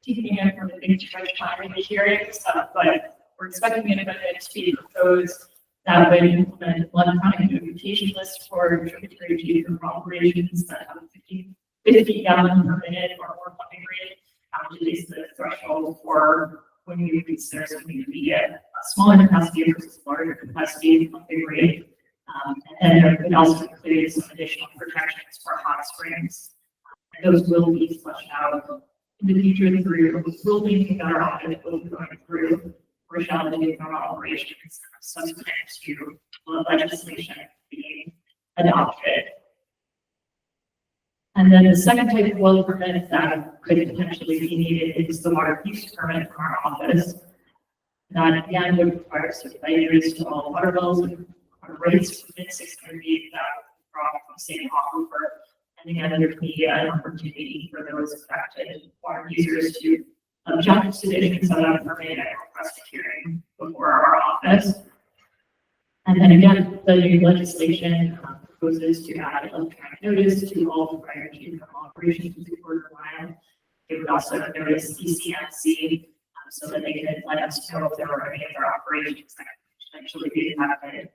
taking it from the big stretch time in the hearings, but we're expecting an amendment to be proposed that would implement electronic notification list for tributary geothermal operations that have a 50 gallon per minute or more pumping rate, which is the threshold for when you consider something to be a smaller capacity versus larger capacity pumping rate. And there would also include some additional protections for hot springs. And those will be fleshed out in the future through ruling that our audit will be going through reality of our operations subsequent to legislation being adopted. And then the second type of well permit that could potentially be needed is the water use permit from our office. That again would require certified notice to all water wells and water rates within 600 feet that draw from the same aquifer. And again, there would be an opportunity for those affected water users to object to the issuance of that permit and request a hearing before our office. And then again, the new legislation proposes to add electronic notice to all prior geothermal operations before Buena. It would also notice ECMC so that they could let us know if there were any other operations that could potentially be impacted.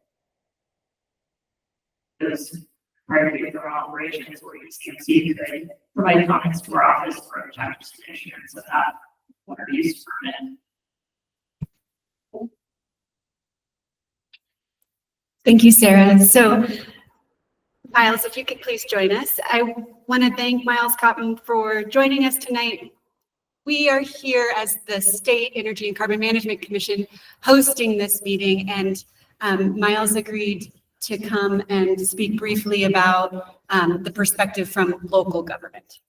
Those prior geothermal operations where ECMC could provide comments to our office for objections to issuance of that water use permit. Thank you, Sarah. So, Miles, if you could please join us. I want to thank Miles Cotton for joining us tonight. We are here as the State Energy and Carbon Management Commission hosting this meeting, and Miles agreed to come and speak briefly about the perspective from local government.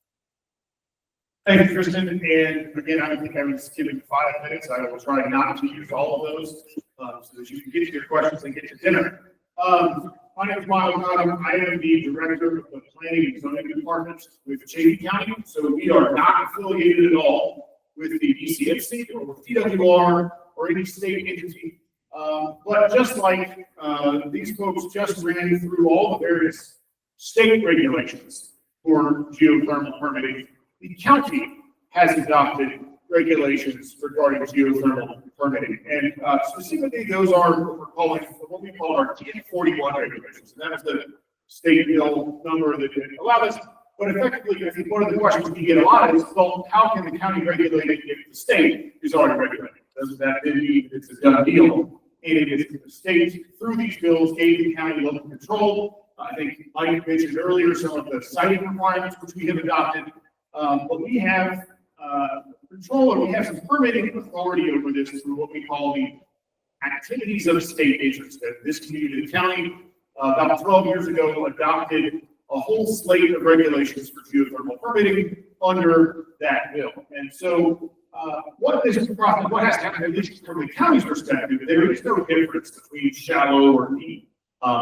Thank you, Kristen. And again, I think I was given 5 minutes. I will try not to use all of those so that you can get to your questions and get to dinner. My name is Miles Cotton. I am the director of the Planning and Zoning Department with Chaffey County. So we are not affiliated at all with the ECMC or with TWR or any state entity. But just like these folks just ran through all the various state regulations, for geothermal permitting. The county has adopted regulations regarding geothermal permitting. And specifically, those are what we're calling, what we call our T41 regulations. And that is the state bill number that allows us. But effectively, I think one of the questions we get a lot is, well, how can the county regulate it if the state is already regulating? Doesn't that then mean it's a done deal? And it is the state, through these bills, gave the county local control. I think Mike mentioned earlier some of the siting requirements which we have adopted. But we have control, and we have some permitting authority over this through what we call the activities of state interest. That this community, the county, about 12 years ago, adopted a whole slate of regulations for geothermal permitting under that bill. And so, what this process, what has to happen, at least from the county's perspective, there is no difference between shallow or deep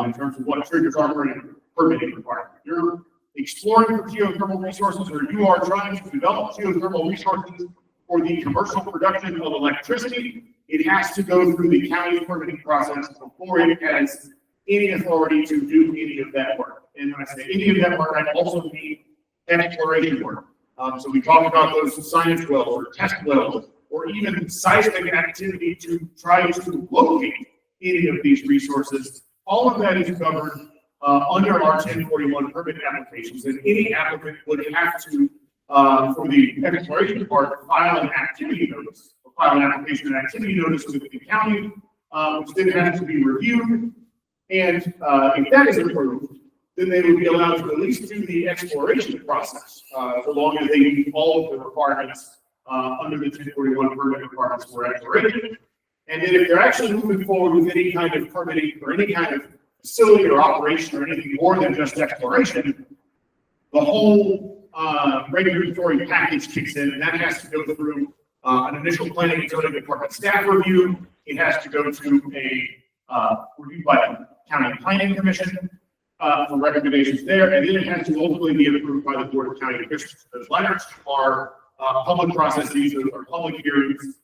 in terms of what triggers our permitting requirement. You're exploring for geothermal resources, or you are trying to develop geothermal resources for the commercial production of electricity, it has to go through the county's permitting process before it has any authority to do any of that work. And when I say any of that work, I also mean exploration work. So we talk about those science wells or test wells, or even seismic activity to try to locate any of these resources. All of that is covered under our 1041 permit applications, and any applicant would have to, for the exploration part, file an activity notice, or file an application and activity notice with the county, which then has to be reviewed. And if that is approved, then they would be allowed to at least do the exploration process, so long as they meet all of the requirements under the 1041 permit requirements for exploration. And then if they're actually moving forward with any kind of permitting or any kind of facility or operation or anything more than just exploration, the whole regulatory package kicks in, and that has to go through an initial planning and zoning department staff review. It has to go to a review by the county planning commission for recommendations there, and then it has to ultimately be approved by the board of county officials. Those letters are public processes, those are public hearings.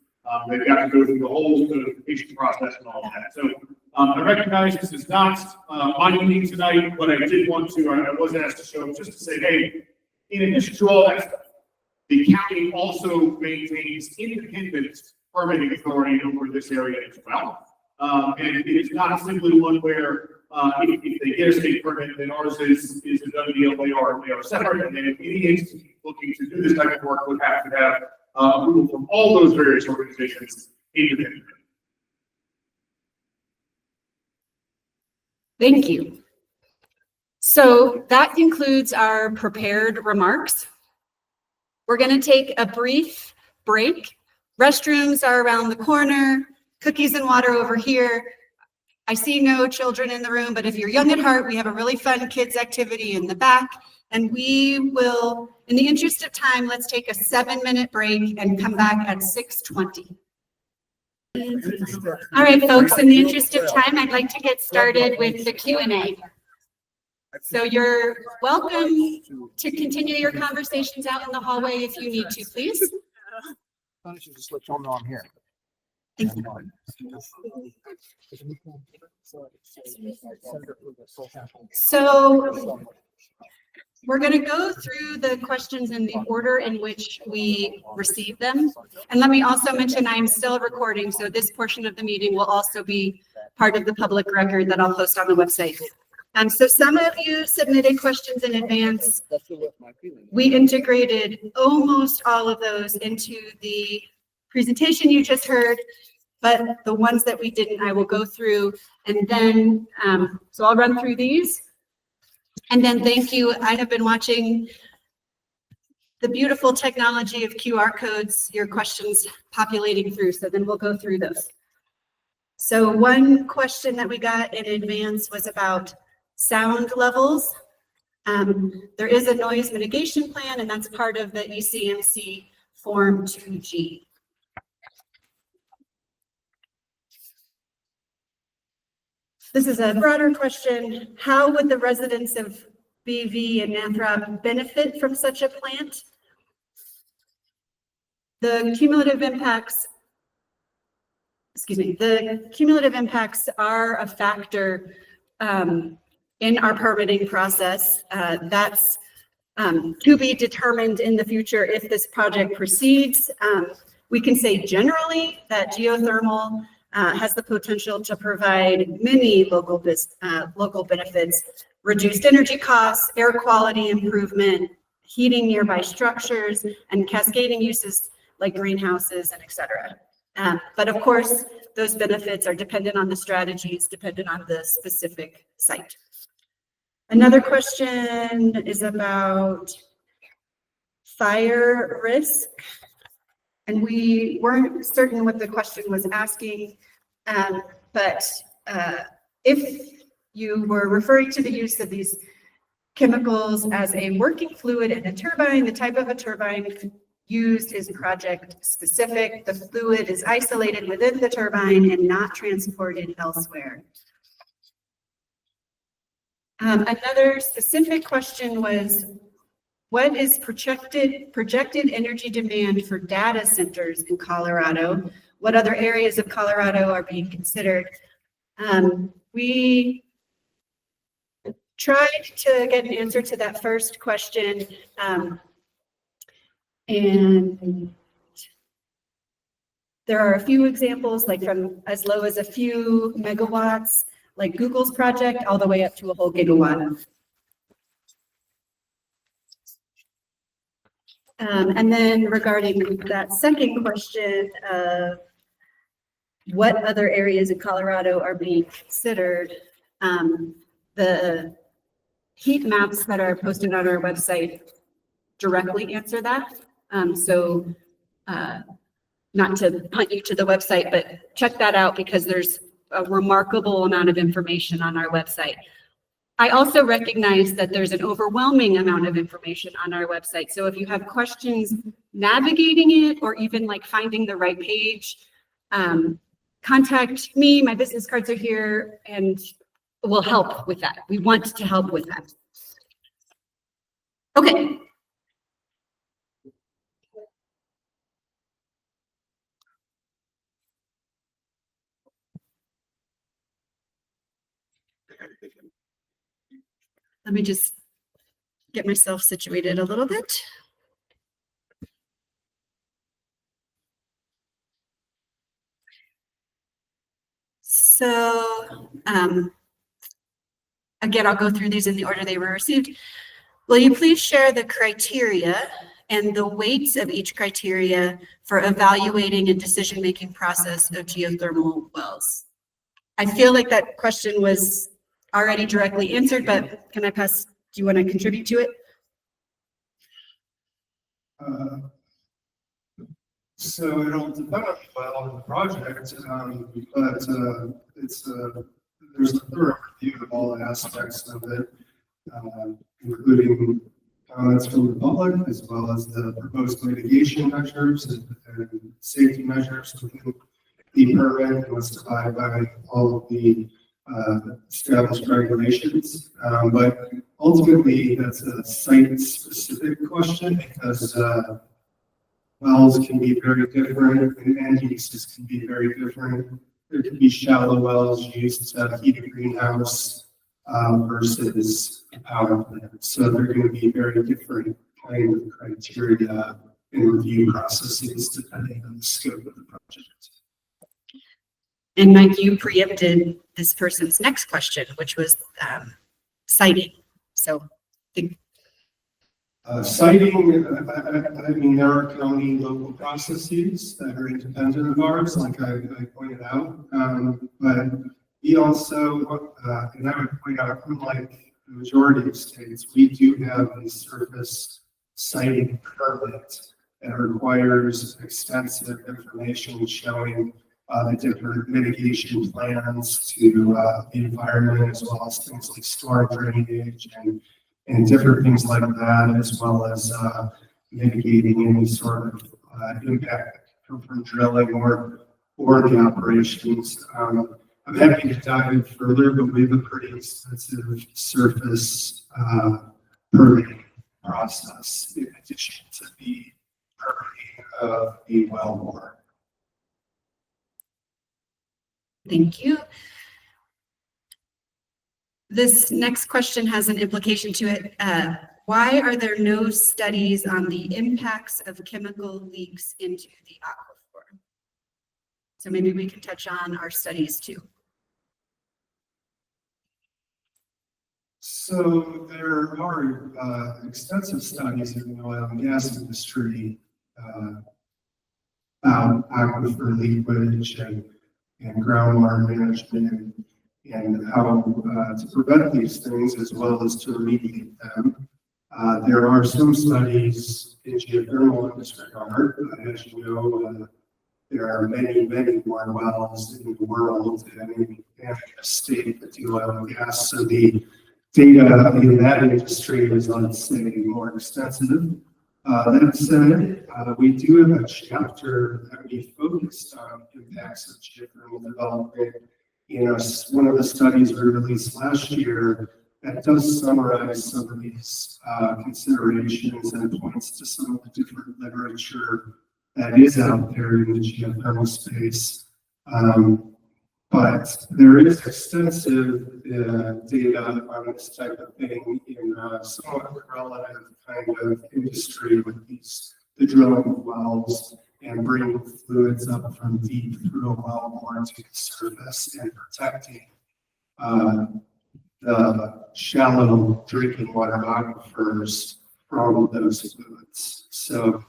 They've got to go through the whole notification process and all of that. So I recognize this is not my meeting tonight, but I did want to, I was asked to show just to say, hey, in addition to all that stuff, the county also maintains independent permitting authority over this area as well. And it is not simply one where if they get a state permit, then ours is a done deal. They are separate, and then if any agency looking to do this type of work would have to have approval from all those various organizations independently. Thank you. So that concludes our prepared remarks. We're going to take a brief break. Restrooms are around the corner, cookies and water over here. I see no children in the room, but if you're young at heart, we have a really fun kids activity in the back. And we will, in the interest of time, let's take a 7-minute break and come back at 6:20. All right, folks, in the interest of time, I'd like to get started with the Q&A. So you're welcome to continue your conversations out in the hallway if you need to, please. I should just let y'all know I'm here. Thank you. So we're going to go through the questions in the order in which we receive them. And let me also mention I'm still recording, so this portion of the meeting will also be part of the public record that I'll post on the website. So some of you submitted questions in advance. We integrated almost all of those into the presentation you just heard, but the ones that we didn't, I will go through, and then, so I'll run through these. And then thank you. I have been watching the beautiful technology of QR codes, your questions populating through, so then we'll go through those. So one question that we got in advance was about sound levels. There is a noise mitigation plan, and that's part of the ECMC Form 2G. This is a broader question. How would the residents of BV and Nathrop benefit from such a plant? The cumulative impacts, are a factor in our permitting process. That's to be determined in the future if this project proceeds. We can say generally that geothermal has the potential to provide many local benefits, reduced energy costs, air quality improvement, heating nearby structures, and cascading uses like greenhouses and et cetera. But of course, those benefits are dependent on the strategies, dependent on the specific site. Another question is about fire risk. And we weren't certain what the question was asking, but if you were referring to the use of these chemicals as a working fluid in a turbine, the type of a turbine used is project specific. The fluid is isolated within the turbine and not transported elsewhere. Another specific question was, what is projected energy demand for data centers in Colorado? What other areas of Colorado are being considered? We tried to get an answer to that first question, and there are a few examples, like from as low as a few megawatts, like Google's project, all the way up to a whole gigawatt. And then regarding that second question of what other areas of Colorado are being considered, the heat maps that are posted on our website directly answer that. Not to punt you to the website, but check that out because there's a remarkable amount of information on our website. I also recognize that there's an overwhelming amount of information on our website. So if you have questions navigating it or even like finding the right page, contact me. My business cards are here and we'll help with that. We want to help with that. Okay. Let me just get myself situated a little bit. So, again, I'll go through these in the order they were received. Will you please share the criteria and the weights of each criteria for evaluating and decision-making process of geothermal wells? I feel like that question was already directly answered, but can I pass? Do you want to contribute to it? So it'll depend on the well and the project, but there's a thorough review of all aspects of it, including comments from the public as well as the proposed mitigation measures and safety measures within the permit and must abide by all of the established regulations. But ultimately, that's a site-specific question because wells can be very different and end uses can be very different. There could be shallow wells used to heat a greenhouse versus a power plant. So they're going to be very different kind of criteria and review processes depending on the scope of the project. And Mike, you preempted this person's next question, which was siting. So Siting, I mean, there are county local processes that are independent of ours, like I pointed out. But we also, and I would point out, unlike the majority of states, we do have a surface siting permit that requires extensive information showing the different mitigation plans to the environment, as well as things like storm drainage and different things like that, as well as mitigating any sort of impact from drilling or the operations. I'm happy to dive further, but we have a pretty extensive surface permitting process in addition to the permitting of the wellbore. thank you. This next question has an implication to it. why are there no studies on the impacts of chemical leaks into the aquifer? So maybe we can touch on our studies too. So there are extensive studies in the oil and gas industry about aquifer leakage and groundwater management and how to prevent these things as well as to remediate them. There are some studies in geothermal in this regard. As you know, there are many, many more wells in the world and in the state that do oil and gas. So the data in that industry is, let's say, more extensive. That said, we do have a chapter that we focused on impacts of geothermal development in one of the studies we released last year that does summarize some of these considerations and points to some of the different literature that is out there in the geothermal space. But there is extensive data on this type of thing in somewhat relative kind of industry with the drilling of wells and bringing fluids up from deep through a wellbore to the surface and protecting the shallow drinking water aquifers from those fluids. So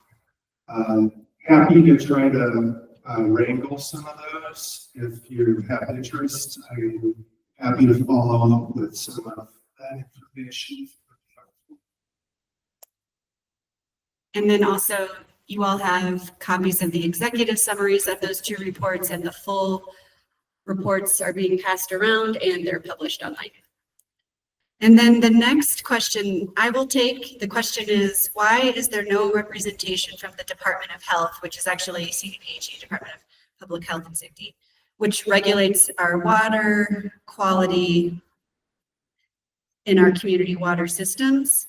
happy to try to wrangle some of those. If you have interest, I'm happy to follow up with some of that information. And then also, you all have copies of the executive summaries of those two reports, and the full reports are being passed around and they're published online. And then the next question I will take, the question is, why is there no representation from the Department of Health, which is actually CDPHE, Department of Public Health and Safety, which regulates our water quality in our community water systems.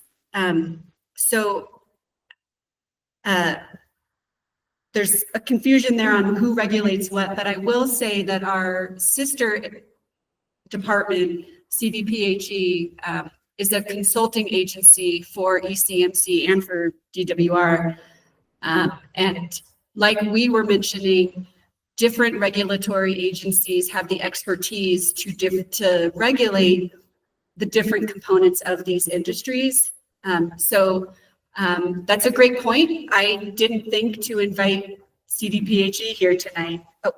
There's a confusion there on who regulates what, but I will say that our sister department, CDPHE, is a consulting agency for ECMC and for DWR. And like we were mentioning, different regulatory agencies have the expertise to regulate the different components of these industries. That's a great point. I didn't think to invite CDPHE here tonight. Oh.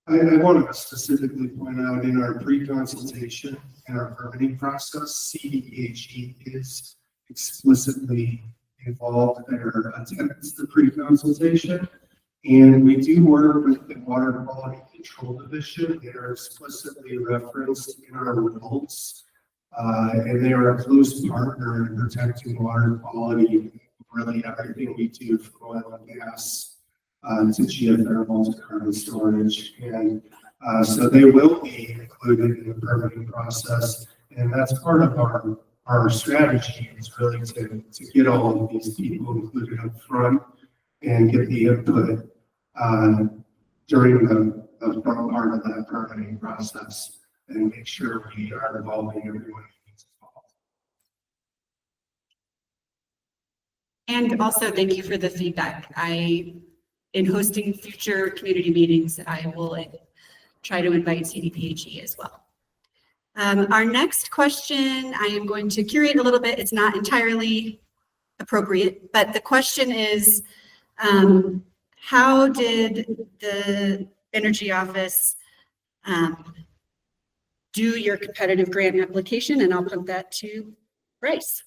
I want to specifically point out in our pre-consultation and our permitting process, CDPHE is explicitly involved there, attends the pre-consultation. And we do work with the Water Quality Control Division. They are explicitly referenced in our results. And they are a close partner in protecting water quality, really everything we do from oil and gas to geothermal to carbon storage. And so they will be included in the permitting process. And that's part of our strategy is really to get all of these people included up front and get the input during the front part of that permitting process and make sure we are involving everyone who needs involved. And also thank you for the feedback. In hosting future community meetings, I will try to invite CDPHE as well. Our next question, I am going to curate a little bit. It's not entirely appropriate, but the question is, how did the Energy Office do your competitive grant application? And I'll put that to Bryce.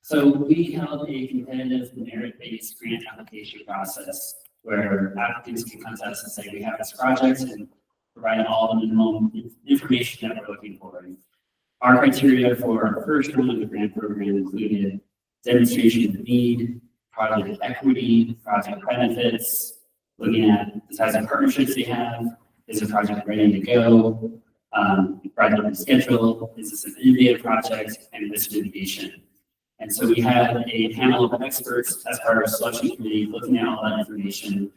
So we held a competitive merit-based grant application process where applicants can come to us and say, we have this project and provide all the minimum information that we're looking for. Our criteria for our first round of the grant program included demonstration of need, project equity, project benefits, looking at the size of partnerships they have, is the project ready to go, project schedule, is this an innovative project, and risk mitigation. And so we had a panel of experts as part of our selection committee looking at all that information,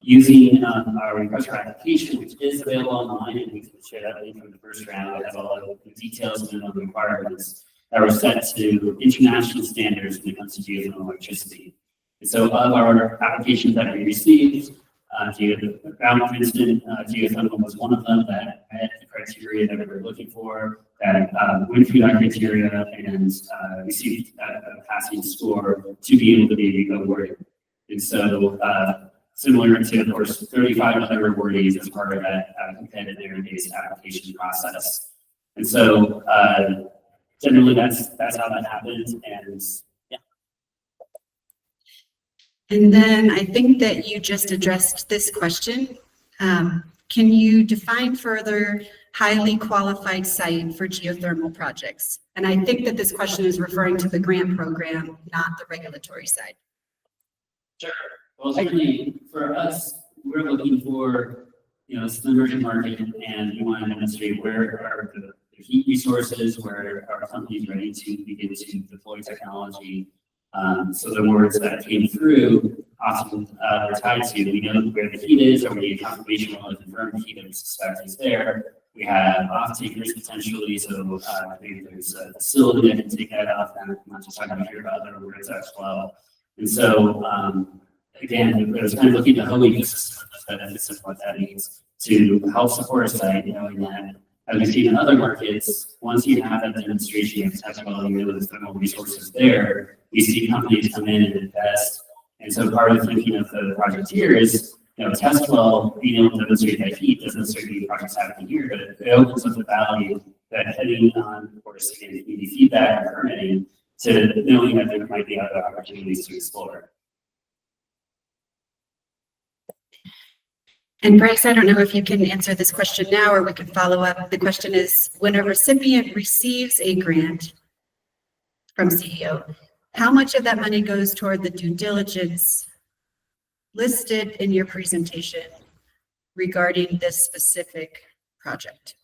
using our request for application, which is available online, and we can share that link from the first round. It has all the details and the requirements. that were set to international standards when it comes to geothermal electricity. And so of our applications that we received, Mount Winston geothermal was one of them that met the criteria that we were looking for, that went through that criteria and received a passing score to be able to be awarded. And so similar to, of course, 35 other awardees as part of that competitive-based application process. And so generally that's how that happens. And yeah. And then I think that you just addressed this question. Can you define further highly qualified site for geothermal projects? And I think that this question is referring to the grant program, not the regulatory side. Sure. Well, certainly for us, we're looking for, it's the emerging market, and we want to demonstrate where are the heat resources, where are companies ready to begin to deploy technology. So the words that came through often are tied to, we know where the heat is, or we need confirmation on the confirmed heat that we suspect is there. We have off-takers potentially, so maybe there's a facility that can take that off, and I'm not just talking here about other words as well. And so, again, it was kind of looking at the whole ecosystem of benefits of what that means to help support a site, knowing that, as we see in other markets, once you have that demonstration of technology with thermal resources there, we see companies come in and invest. And so part of thinking of the project here is, test well, being able to demonstrate that heat doesn't necessarily mean projects happening here, but it opens up the value that heading on, of course, again, community feedback and permitting to knowing that there might be other opportunities to explore. And Bryce, I don't know if you can answer this question now, or we can follow up. The question is, when a recipient receives a grant from CEO, how much of that money goes toward the due diligence listed in your presentation regarding this specific project?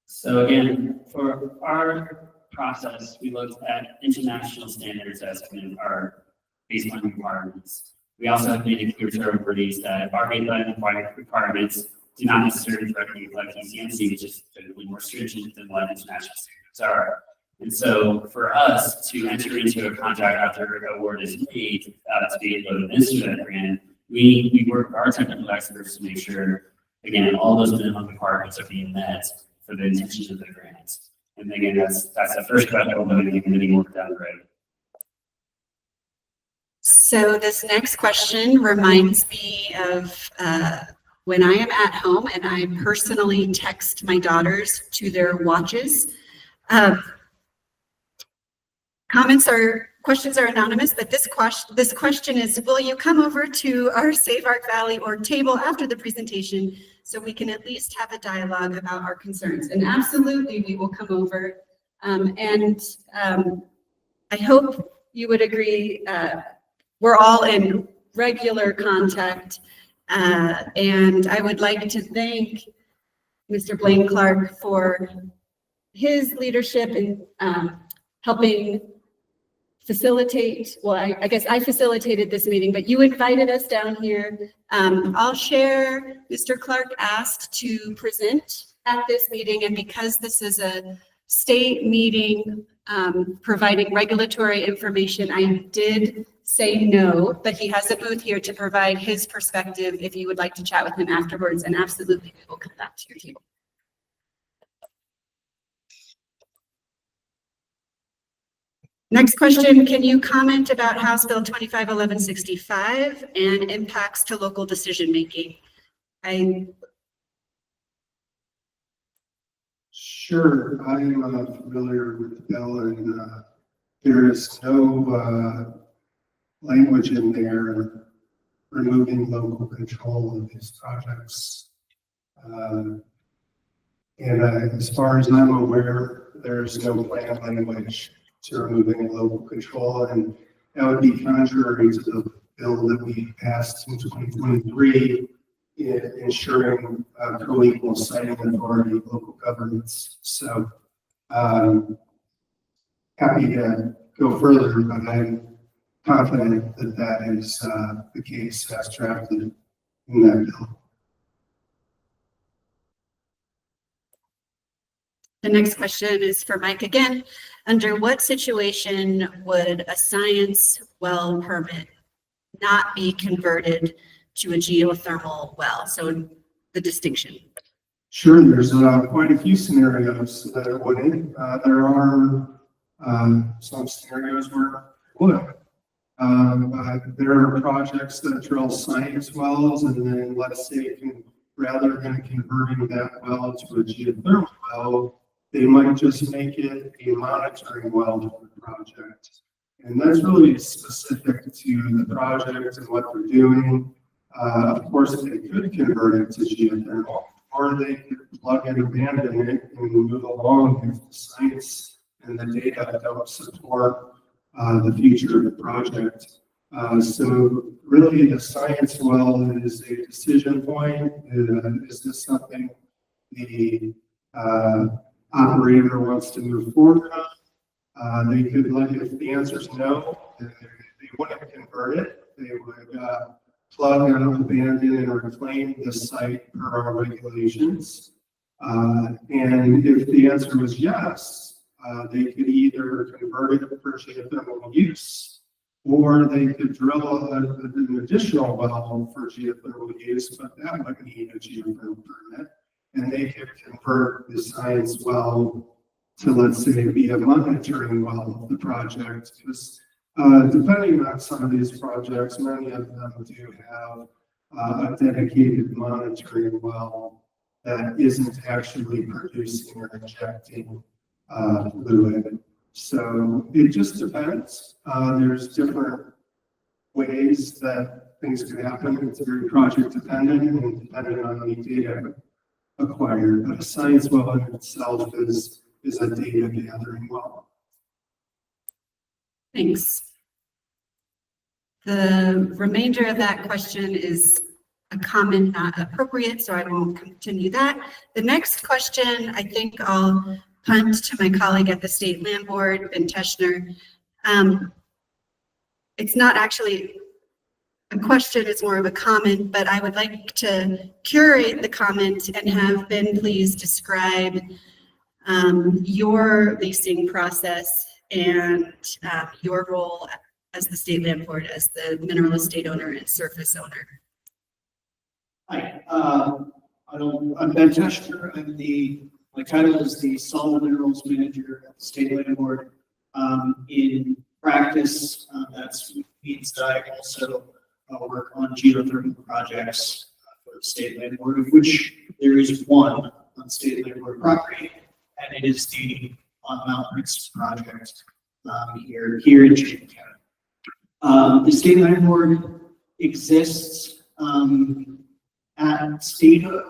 So again, for our process, we looked at international standards as kind of our baseline requirements. We also have made it clear to our awardees that our baseline requirements do not necessarily directly reflect ECMC, which is typically more stringent than what international standards are. And so for us to enter into a contract after an award is made to be able to administer that grant, we work with our technical experts to make sure, again, all those minimum requirements are being met for the intention of the grant. And again, that's the first step of getting work down the road. So this next question reminds me of when I am at home and I personally text my daughters to their watches. Questions are anonymous, but this question is, will you come over to our Save Arc Valley or table after the presentation so we can at least have a dialogue about our concerns? And absolutely, we will come over. I hope you would agree, we're all in regular contact. And I would like to thank Mr. Blaine Clark for his leadership in helping facilitate, well, I guess I facilitated this meeting, but you invited us down here. I'll share, Mr. Clark asked to present at this meeting, and because this is a state meeting providing regulatory information, I did say no, but he has a booth here to provide his perspective if you would like to chat with him afterwards, and absolutely we will come back to your table. Next question, can you comment about House Bill 251165 and impacts to local decision-making? Sure, I'm familiar with the bill, and there is no language in there removing local control of these projects. And as far as I'm aware, there's no plan language to removing local control, and that would be contrary to the bill that we passed in 2023, ensuring co-equal siting authority of local governments. So happy to go further, but I'm confident that that is the case as drafted in that bill. The next question is for Mike again. Under what situation would a science well permit not be converted to a geothermal well? So the distinction. Sure, there's quite a few scenarios that it wouldn't. There are some scenarios where it would. There are projects that drill science wells, and then let's say rather than converting that well to a geothermal well, they might just make it a monitoring well for the project. And that's really specific to the project and what they're doing. Of course, they could convert it to geothermal, or they could plug and abandon it and move along if the science and the data don't support the future of the project. So really the science well is a decision point. Is this something the operator wants to move forward on? They could, like, if the answer is no, then they wouldn't convert it. They would plug and abandon and reclaim the site per our regulations. And if the answer was yes, they could either convert it for geothermal use, or they could drill an additional well for geothermal use, but that would need a geothermal permit. And they could convert the science well to, let's say, be a monitoring well of the project. Because depending on some of these projects, many of them do have a dedicated monitoring well that isn't actually producing or injecting fluid. So it just depends. There's different ways that things could happen. It's very project dependent and dependent on the data acquired. But a science well in itself is a data gathering well. Thanks. The remainder of that question is a comment not appropriate, so I won't continue that. The next question, I think I'll punt to my colleague at the State Land Board, Ben Teschner. It's not actually a question, it's more of a comment, but I would like to curate the comment and have Ben please describe your leasing process and your role as the State Land Board, as the mineral estate owner and surface owner. Hi, I'm Ben Teschner. My title is the Solid Minerals Manager at the State Land Board. In practice, that means that I also work on geothermal projects for the State Land Board, of which there is one on State Land Board property, and it is the on Mount Ritz project here in Chatham County. The State Land Board exists at statehood.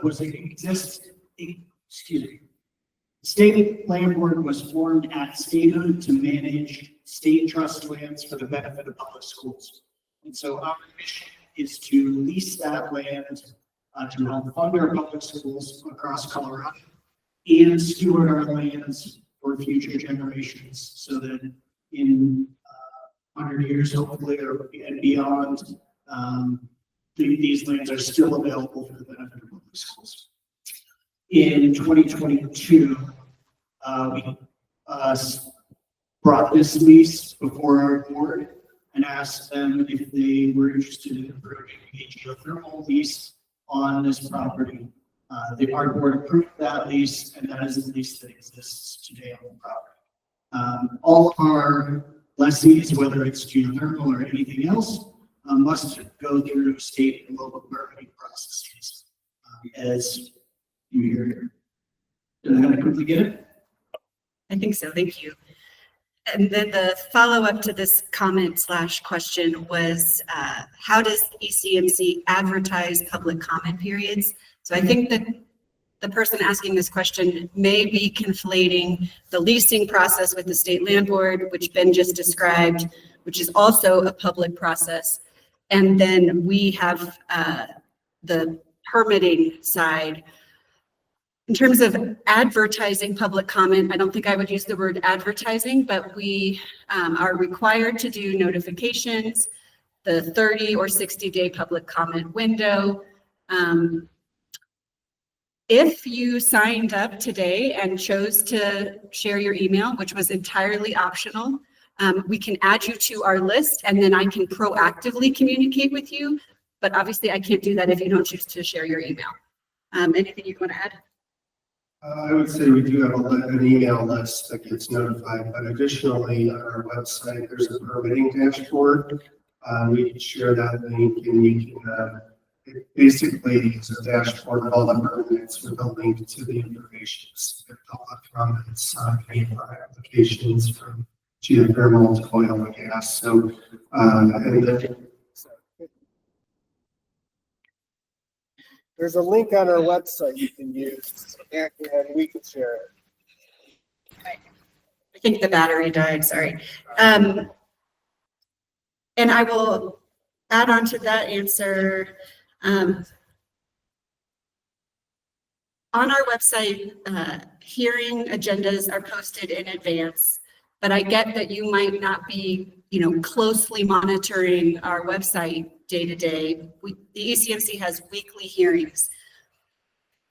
The State Land Board was formed at statehood to manage state trust lands for the benefit of public schools. And so our mission is to lease that land to help fund our public schools across Colorado and steward our lands for future generations, so that in 100 years, hopefully, and beyond, these lands are still available for the benefit of public schools. In 2022, we brought this lease before our board and asked them if they were interested in approving a geothermal lease on this property. Our board approved that lease, and that is the lease that exists today on the property. All of our lessees, whether it's geothermal or anything else, must go through state and local permitting processes, as you hear here. Did I quickly get it? I think so, thank you. And then the follow-up to this comment / question was, how does ECMC advertise public comment periods? So I think that the person asking this question may be conflating the leasing process with the State Land Board, which Ben just described, which is also a public process. And then we have the permitting side. In terms of advertising public comment, I don't think I would use the word advertising, but we are required to do notifications, the 30 or 60-day public comment window. If you signed up today and chose to share your email, which was entirely optional, we can add you to our list and then I can proactively communicate with you. But obviously I can't do that if you don't choose to share your email. Anything you want to add? I would say we do have an email list that gets notified, but additionally on our website, there's a permitting dashboard. We can share that link and you can, it basically is a dashboard of all the permits with a link to the information. So from its any of our applications from geothermal to oil and gas. So, and then There's a link on our website you can use and we can share it. I think the battery died, sorry. And I will add on to that answer. On our website, hearing agendas are posted in advance, but I get that you might not be, closely monitoring our website day to day. The ECMC has weekly hearings.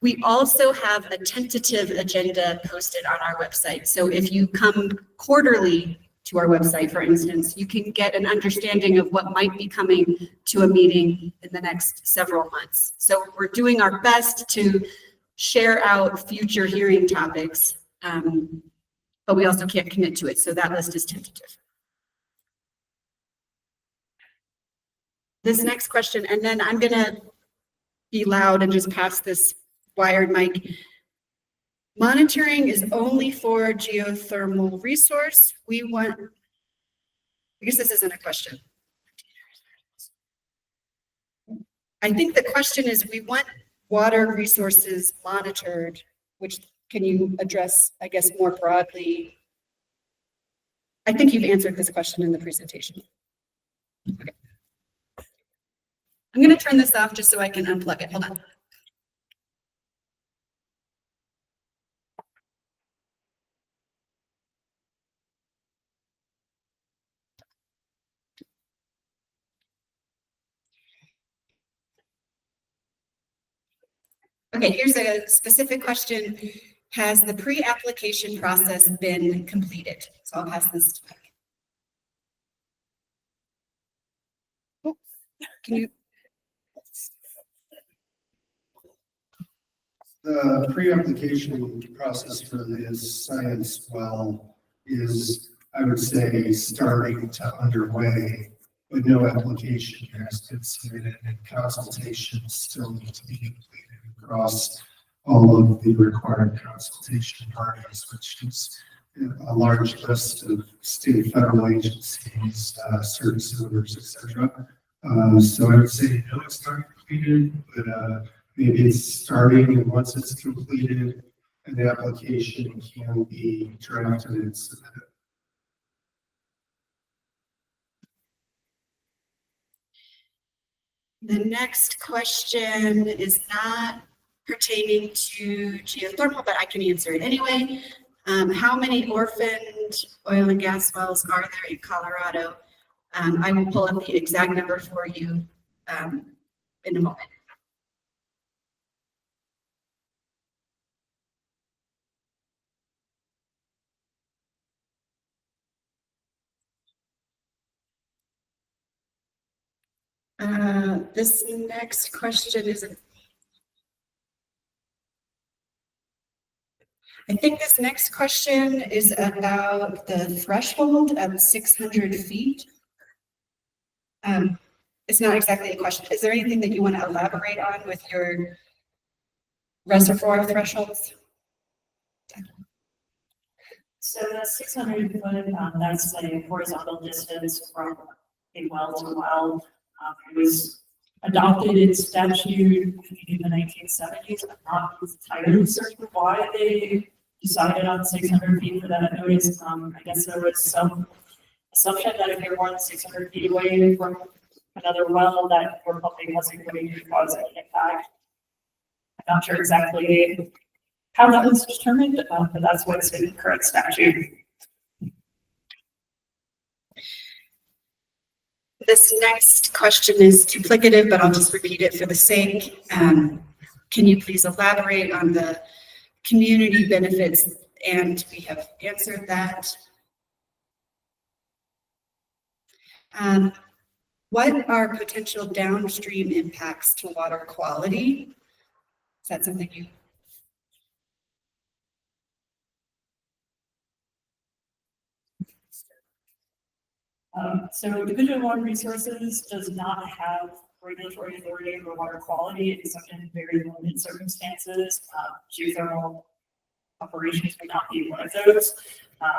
We also have a tentative agenda posted on our website. So if you come quarterly to our website, for instance, you can get an understanding of what might be coming to a meeting in the next several months. So we're doing our best to share out future hearing topics, but we also can't commit to it. So that list is tentative. This next question, and then I'm going to be loud and just pass this wired mic. Monitoring is only for geothermal resource. I guess this isn't a question. I think the question is, we want water resources monitored, which can you address, I guess, more broadly? I think you've answered this question in the presentation. Okay. I'm going to turn this off just so I can unplug it. Hold on. Okay, here's a specific question. Has the pre-application process been completed? So I'll pass this to Mike. Can you? the pre-application process for this science well is, I would say, starting to underway, but no application has been submitted and consultations still need to be completed across all of the required consultation parties, which is a large list of state and federal agencies, service owners, etc. So I would say no, it's not completed, but maybe it's starting, and once it's completed, an application can be drafted and submitted. The next question is not pertaining to geothermal, but I can answer it anyway. How many orphaned oil and gas wells are there in Colorado? I will pull up the exact number for you in a moment. This next question is, I think this next question is about the threshold of 600 feet. It's not exactly a question. Is there anything that you want to elaborate on with your reservoir thresholds? So the 600 foot, that's a horizontal distance from a well to well. It was adopted in statute in the 1970s. I'm not entirely certain why they decided on 600 feet for that noise. I guess there was some assumption that if you're more than 600 feet away from another well, that your pumping wasn't going to cause any impact. I'm not sure exactly how that was determined, but that's what's in the current statute. This next question is duplicative, but I'll just repeat it for the sake. Can you please elaborate on the community benefits? And we have answered that. What are potential downstream impacts to water quality? Is that something you? So Division of Water Resources does not have regulatory authority over water quality except in very limited circumstances. Geothermal operations would not be one of those.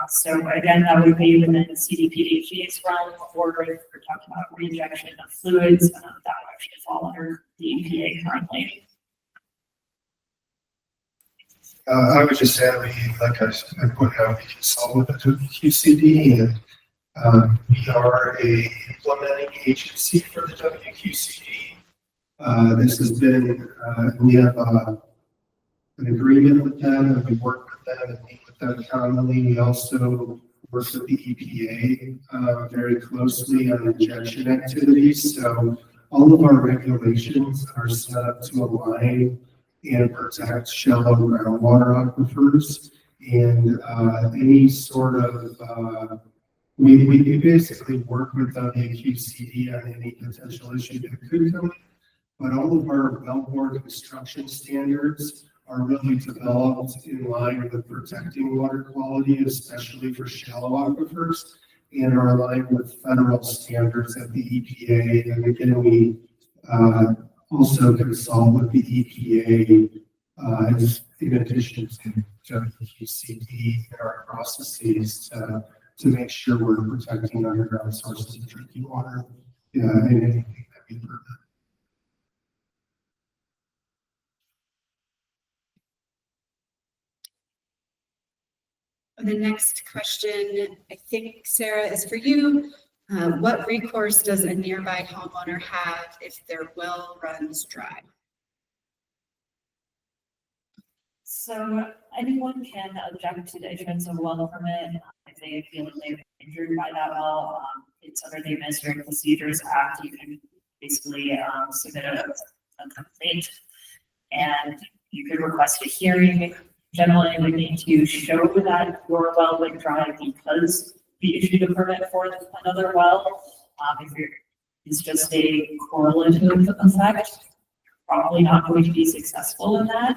So again, that would be within the CDPHE's realm, or if we're talking about reinjection of fluids, that would actually fall under the EPA currently. I would just say, like I put out, we consult with the WQCD, and we are a implementing agency for the WQCD. This has been, we have an agreement with them, and we work with them and meet with them commonly. We also work with the EPA very closely on injection activities. So all of our regulations are set up to align and protect shallow groundwater aquifers. And any sort of, we basically work with WQCD on any potential issue that could come. But all of our wellbore construction standards are really developed in line with protecting water quality, especially for shallow aquifers, and are aligned with federal standards at the EPA. And again, we also consult with the EPA in addition to WQCD in our processes to make sure we're protecting underground sources of drinking water and anything that we permit. The next question, I think, Sarah, is for you. What recourse does a nearby homeowner have if their well runs dry? So anyone can object to the issuance of a well permit if they feel that they've been injured by that well. It's under the Administrative Procedures Act. You can basically submit a complaint, and you could request a hearing. Generally, we need to show that your well went dry because we issued a permit for another well. It's just a correlative effect, probably not going to be successful in that.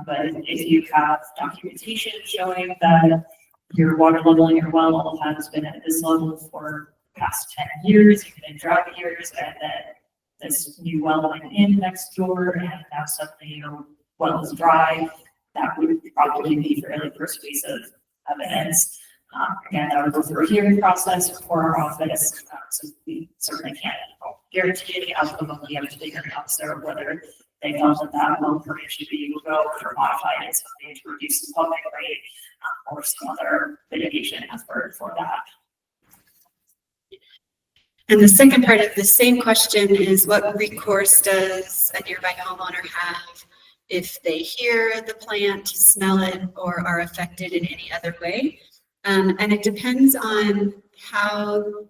But if you have documentation showing that your water level in your well has been at this level for the past 10 years, even in dry years, and then this new well went in next door, and now suddenly your well is dry, that would probably be fairly persuasive evidence. Again, that would go through a hearing process for our office, so we certainly can't guarantee any outcome of the figure out there whether they felt that that well permit should be revoked or modified in some way to reduce the public rate or some other mitigation effort for that. And the second part of the same question is, what recourse does a nearby homeowner have if they hear the plant, smell it, or are affected in any other way? And it depends on how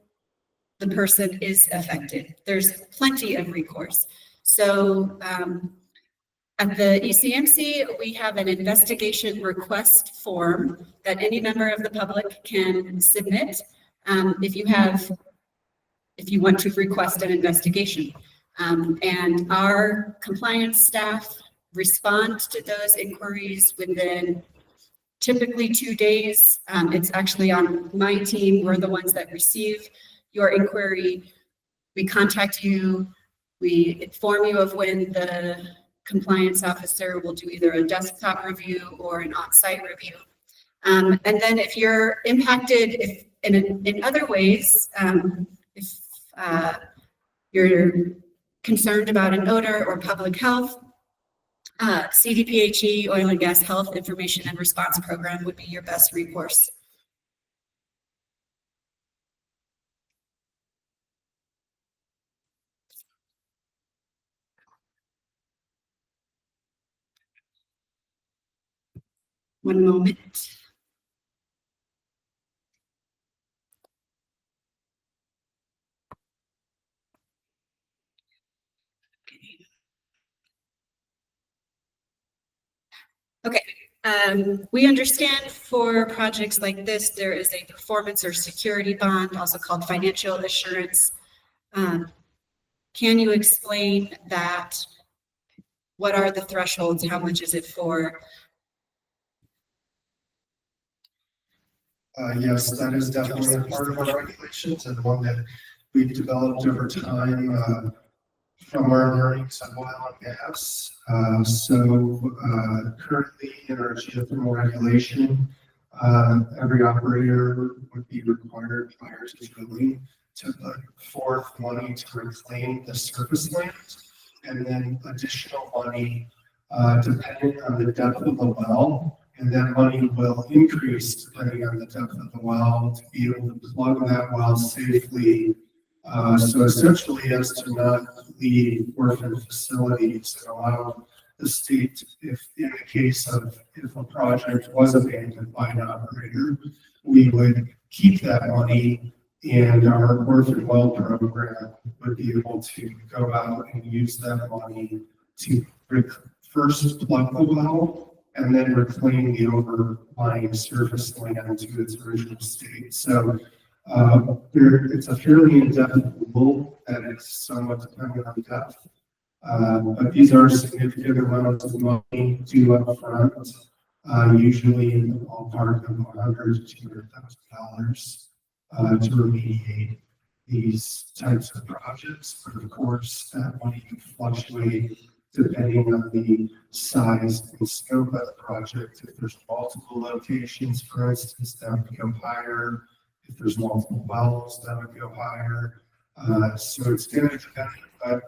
the person is affected. There's plenty of recourse. So at the ECMC, we have an investigation request form that any member of the public can submit if you want to request an investigation. And our compliance staff respond to those inquiries within typically 2 days. It's actually on my team. We're the ones that receive your inquiry. We contact you. We inform you of when the compliance officer will do either a desktop review or an on-site review. And then if you're impacted in other ways, if you're concerned about an odor or public health, CDPHE, Oil and Gas Health Information and Response Program would be your best recourse. One moment. Okay. We understand for projects like this, there is a performance or security bond, also called financial assurance. Can you explain that? What are the thresholds? How much is it for? Yes, that is definitely a part of our regulations and one that we've developed over time from our learnings on oil and gas. Currently in our geothermal regulation, every operator would be required prior to drilling to put forth money to reclaim the surface land, and then additional money depending on the depth of the well. And that money will increase depending on the depth of the well to be able to plug that well safely. So essentially as to not leave orphan facilities and allow the state, if in the case of if a project was abandoned by an operator, we would keep that money and our orphan well program would be able to go out and use that money to first plug the well and then reclaim the overlying surface land to its original state. So it's a fairly in-depth rule that is somewhat dependent on depth. But these are significant amounts of money due up front, usually in the ballpark of $100,000 to $200,000 to remediate these types of projects. But of course, that money can fluctuate depending on the size and scope of the project. If there's multiple locations, for instance, that would go higher. If there's multiple wells, that would go higher. So it's going to depend.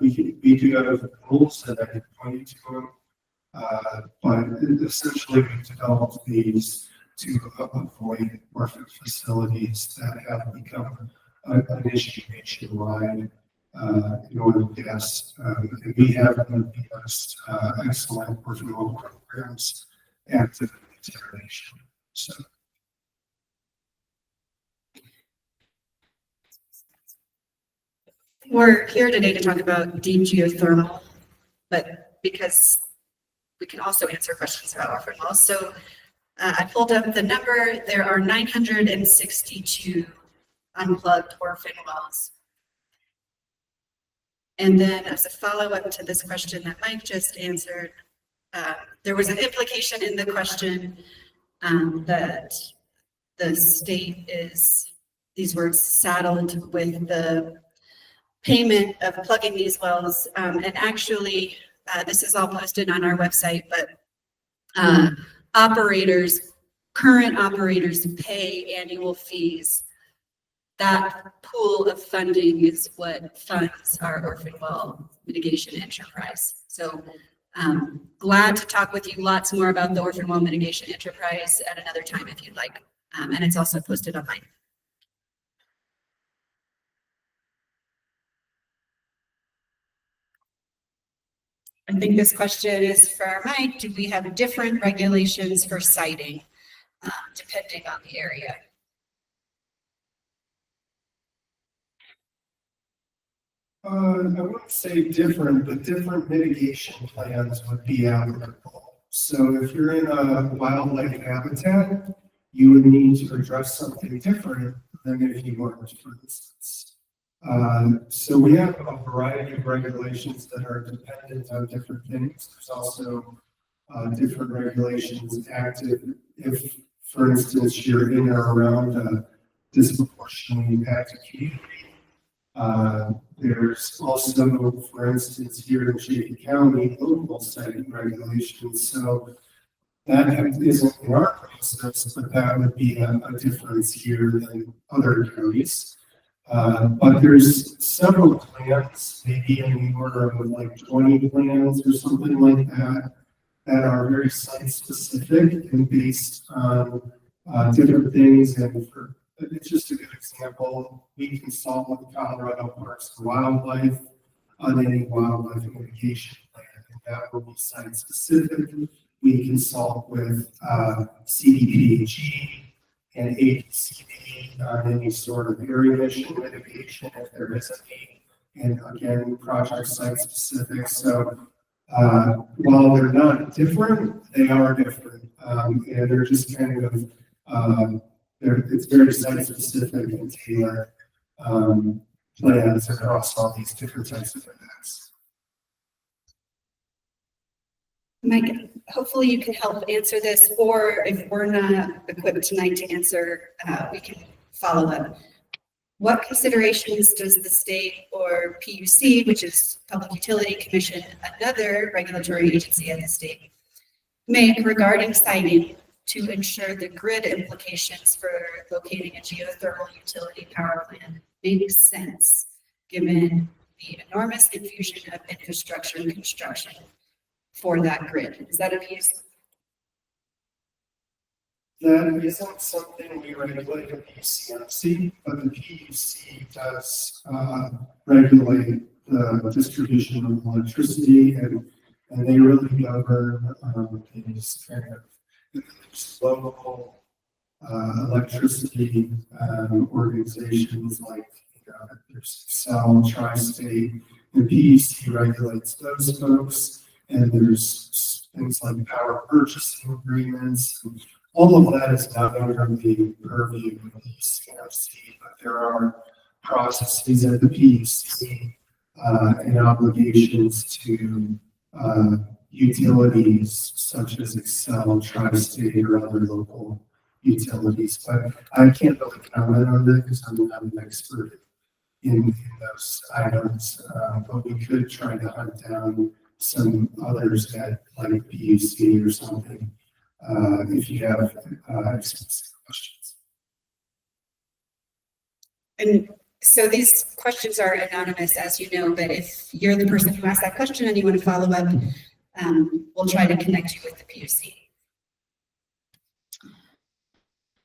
We do have rules that I can point to them. But essentially, we've developed these to avoid orphan facilities that have become an issue nationwide. In oil and gas, and we have one of the most excellent orphan oil programs active in this generation. So. We're here today to talk about deep geothermal, but because we can also answer questions about orphan wells. So I pulled up the number. There are 962 unplugged orphan wells. And then as a follow-up to this question that Mike just answered, there was an implication in the question that the state is, these words, saddled with the payment of plugging these wells. And actually, this is all posted on our website, but current operators pay annual fees. That pool of funding is what funds our orphan well mitigation enterprise. So glad to talk with you lots more about the orphan well mitigation enterprise at another time if you'd like. And it's also posted online. I think this question is for Mike. Do we have different regulations for siting depending on the area? I wouldn't say different, but different mitigation plans would be applicable. So if you're in a wildlife habitat, you would need to address something different than if you weren't, for instance. So we have a variety of regulations that are dependent on different things. There's also different regulations active if, for instance, you're in or around a disproportionately impacted community. There's also, for instance, here in Chaffey County, local siting regulations. So that isn't in our process, but that would be a difference here than other counties. But there's several plans, maybe in the order of like 20 plans or something like that, that are very site specific and based on different things. And it's just a good example. We consult with Colorado Parks and Wildlife on any wildlife mitigation plan, and that will be site specific. We consult with CDPHE and APCD on any sort of area emission mitigation if there is any. And again, project site specific. So While they're not different, they are different. And they're just kind of, it's very site specific and tailored, plans across all these different types of events. Mike, hopefully you can help answer this, or if we're not equipped tonight to answer, we can follow up. What considerations does the state or PUC, which is Public Utility Commission, another regulatory agency at the state, make regarding siting to ensure the grid implications for locating a geothermal utility power plant makes sense, given the enormous infusion of infrastructure and construction for that grid? Is that a piece? That isn't something we regulate in ECMC, but the PUC does regulate the distribution of electricity, and they really govern these kind of local electricity organizations like there's Excel, Tri-State, and PUC regulates those folks, and there's things like power purchasing agreements. All of that is not under the purview of the ECMC, but there are processes at the PUC and obligations to utilities such as Excel, Tri-State, or other local utilities. But I can't really comment on that because I'm not an expert in those items. But we could try to hunt down some others that like PUC or something. If you have specific questions. And so these questions are anonymous, as you know, but if you're the person who asked that question and you want to follow up, we'll try to connect you with the PUC.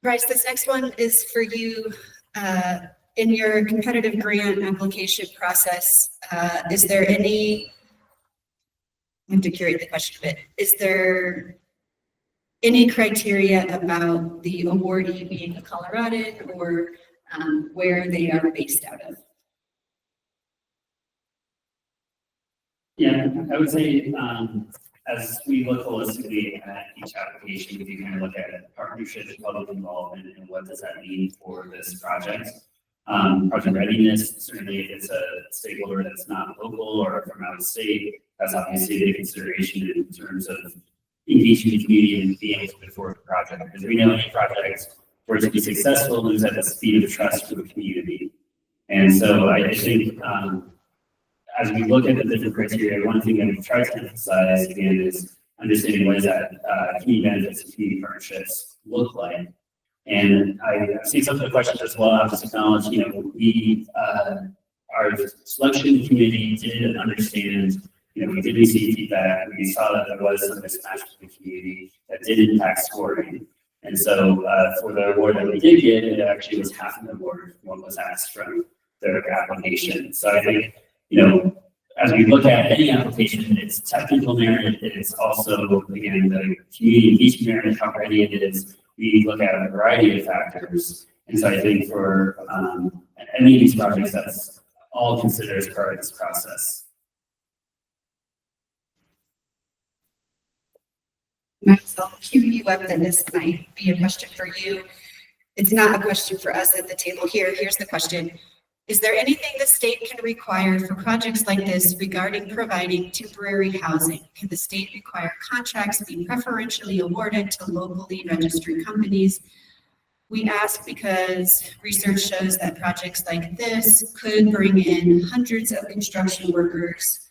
Bryce, this next one is for you. In your competitive grant application process, is there any, I have to curate the question a bit, is there any criteria about the awardee being a Coloradan or where they are based out of? Yeah, I would say, as we look holistically at each application, we can kind of look at partnerships, public involvement, and what does that mean for this project. Project readiness, certainly if it's a stakeholder that's not local or from out of state, that's obviously a big consideration in terms of engaging the community and being able to move forward the project. Because we know any project, for it to be successful, moves at the speed of trust for the community. And so I think, as we look at the different criteria, one thing that we've tried to emphasize again is understanding what does that community benefits and community partnerships look like. And I've seen some of the questions as well. I'll just acknowledge, we, our selection committee did understand, we did receive feedback. We saw that there was some mismatch with the community that did impact scoring. And so for the award that we did get, it actually was half an award from what was asked from their application. So I think, as we look at any application, it's technical merit, it's also, again, the community engagement merit, how ready it is. We look at a variety of factors. And so I think for any of these projects, that's all considered as part of this process. Max, I'll cue you up that this might be a question for you. It's not a question for us at the table here. Here's the question. Is there anything the state can require for projects like this regarding providing temporary housing? Can the state require contracts be preferentially awarded to locally registered companies? We ask because research shows that projects like this could bring in hundreds of construction workers,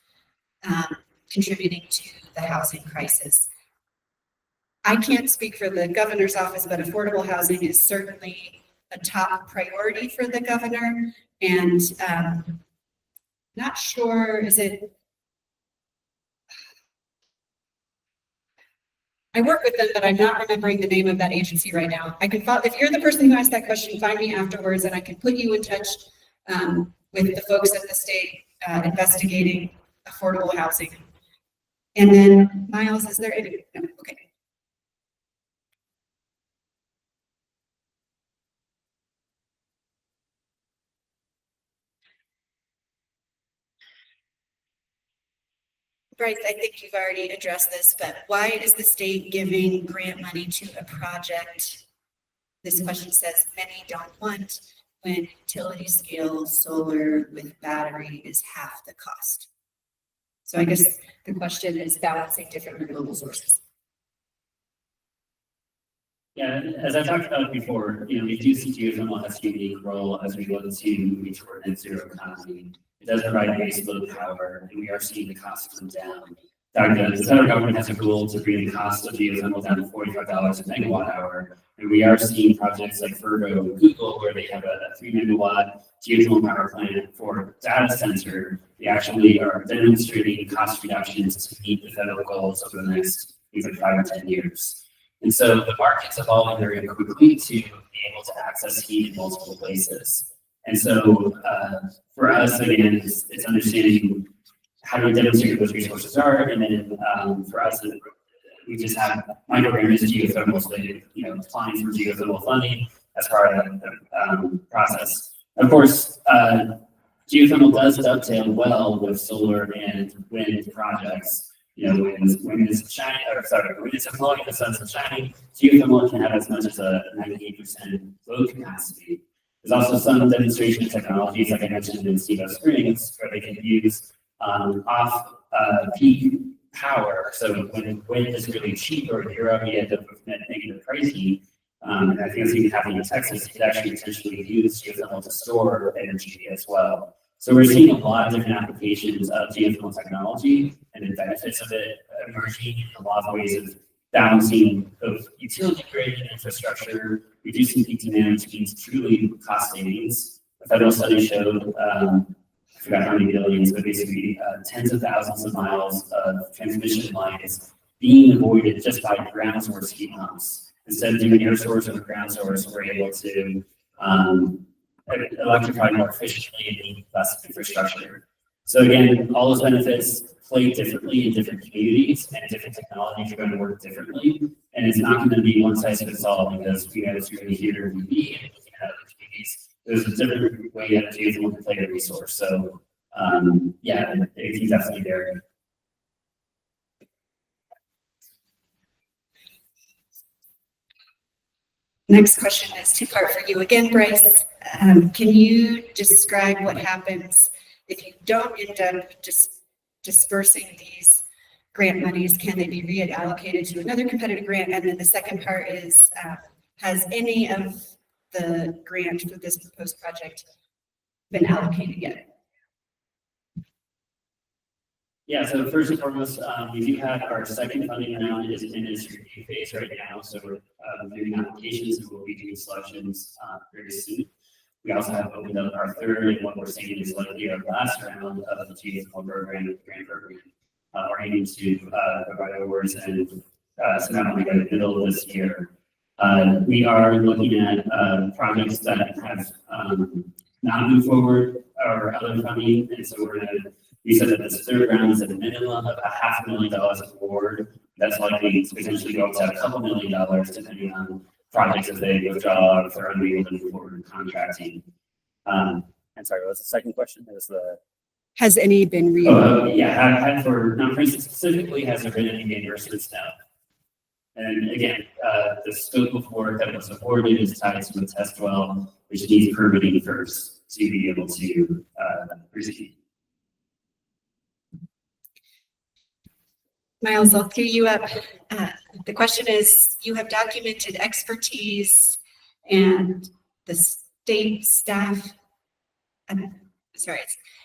contributing to the housing crisis. I can't speak for the governor's office, but affordable housing is certainly a top priority for the governor. And not sure, I work with them, but I'm not remembering the name of that agency right now. I can follow, if you're the person who asked that question, find me afterwards and I can put you in touch with the folks at the state investigating affordable housing. And then Miles, is there any, no, okay. Bryce, I think you've already addressed this, but why is the state giving grant money to a project? This question says many don't want when utility scale solar with battery is half the cost. So I guess the question is balancing different renewable sources. Yeah, as I talked about before, we do see geothermal has a unique role as we look to moving toward net zero economy. It does provide base load power, and we are seeing the costs come down. The federal government has a goal to bring the cost of geothermal down to $45 a megawatt hour. And we are seeing projects like Virgo and Google, where they have a 3 megawatt geothermal power plant for data center. They actually are demonstrating cost reductions to meet the federal goals over the next either 5 or 10 years. And so the market's evolving very quickly to be able to access heat in multiple places. And so for us, again, it's understanding how do we demonstrate what those resources are, and then for us, we just have micrograms of geothermal, so applying for geothermal funding as part of the process. Of course, geothermal does dovetail well with solar and wind projects. When it's shining, when it's flowing, the sun's shining, geothermal can have as much as a 98% load capacity. There's also some demonstration technologies, like I mentioned in Stevo Springs, where they can use off peak power. So when wind is really cheap or Europe, you end up with negative pricing. And I think it's even happening in Texas. You could actually potentially use geothermal to store energy as well. So we're seeing a lot of different applications of geothermal technology and the benefits of it emerging in a lot of ways of balancing of utility grid infrastructure, reducing peak demand, which means truly cost savings. A federal study showed, I forgot how many billions, but basically tens of thousands of miles of transmission lines being avoided just by ground source heat pumps. Instead of doing air source or ground source, we're able to electrify more efficiently and need less infrastructure. So again, all those benefits play differently in different communities, and different technologies are going to work differently. And it's not going to be one size fits all, because we have this really here in UV and looking at other communities. There's a different way that geothermal can play a resource. So yeah, it's definitely there. Next question is two-part for you again, Bryce. Can you describe what happens if you don't end up just dispersing these grant monies? Can they be reallocated to another competitive grant? And then the second part is, has any of the grant for this proposed project been allocated yet? Yeah, so first and foremost, we do have our second funding round is in its review phase right now. So we're doing applications and we'll be doing selections very soon. We also have opened up our third, and what we're saying is likely our last round of the geothermal program, grant program. We're aiming to provide awards and send out by the middle of this year. We are looking at projects that have not moved forward or other funding, and so we said that this third round is at a minimum of $500,000 award. That's likely to potentially go up to $2 million depending on projects as they withdraw if they're unable to move forward in contracting. I'm sorry, what was the second question? Has any been Yeah, for non-princeton specifically, has there been any reimbursements now? And again, the scope of work that was awarded is tied to a test well, which needs permitting first to be able to proceed. Miles, I'll cue you up. The question is, you have documented expertise and the state staff,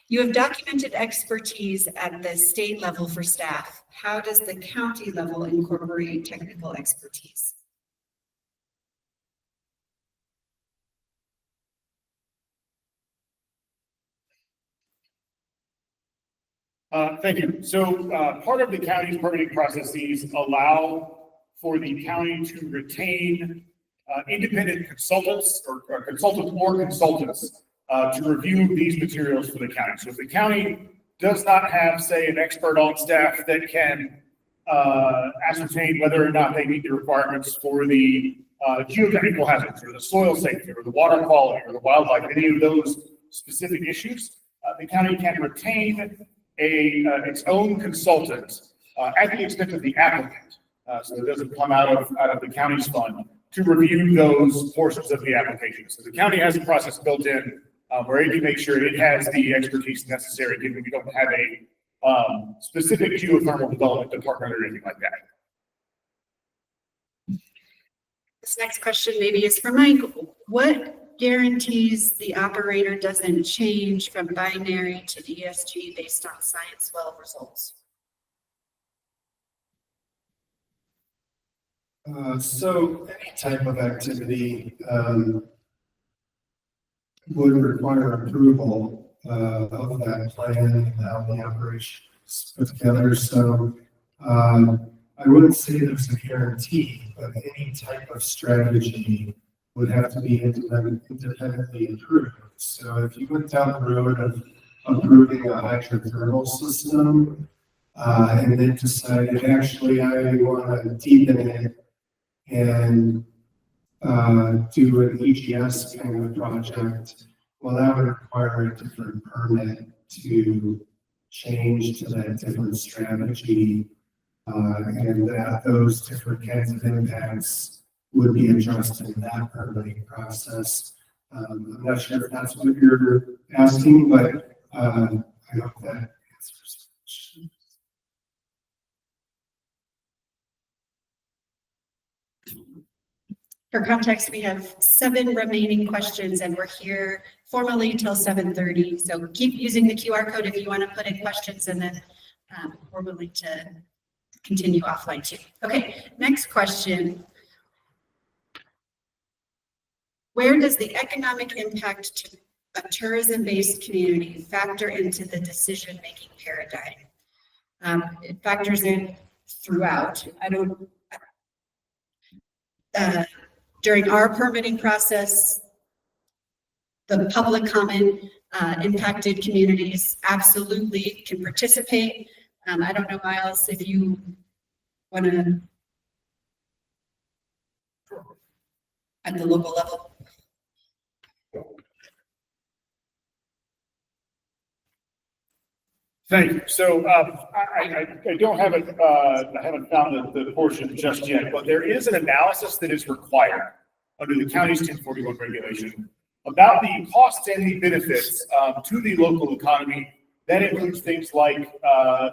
you have documented expertise at the state level for staff. How does the county level incorporate technical expertise? Thank you. So part of the county's permitting processes allow for the county to retain independent consultants or consultants to review these materials for the county. So if the county does not have, say, an expert on staff that can ascertain whether or not they meet the requirements for the geotechnical hazards or the soil safety or the water quality or the wildlife, any of those specific issues, the county can retain its own consultant at the expense of the applicant. So it doesn't come out of the county's fund to review those portions of the application. So the county has a process built in where it can make sure it has the expertise necessary, given we don't have a specific geothermal development department or anything like that. This next question maybe is for Mike. What guarantees the operator doesn't change from binary to ESG based on science well results? So any type of activity would require approval of that plan and how the operation is put together. So I wouldn't say there's a guarantee, but any type of strategy would have to be independently approved. So if you went down the road of approving a hydrothermal system and then decided, actually, I want to deepen it and do an EGS kind of project, well, that would require a different permit to change to that different strategy. And that those different kinds of impacts would be addressed in that permitting process. I'm not sure if that's what you're asking, but I hope that answers the question. For context, we have 7 remaining questions and we're here formally till 7:30. So keep using the QR code if you want to put in questions, and then we're willing to continue offline too. Okay, next question. Where does the economic impact to a tourism-based community factor into the decision-making paradigm? It factors in throughout. During our permitting process, the public comment impacted communities absolutely can participate. I don't know, Miles, if you want to, at the local level. Thank you. So I don't have it, I haven't found the portion just yet, but there is an analysis that is required under the county's 1041 regulation about the costs and the benefits to the local economy. That includes things like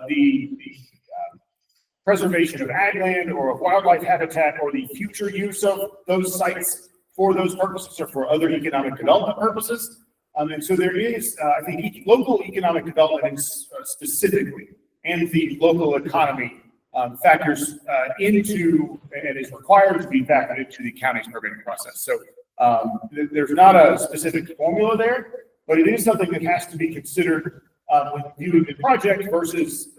the preservation of ag land or of wildlife habitat, or the future use of those sites for those purposes or for other economic development purposes. And so there is, I think, local economic development specifically, and the local economy factors into, and is required to be factored into the county's permitting process. So there's not a specific formula there, but it is something that has to be considered when viewing the project versus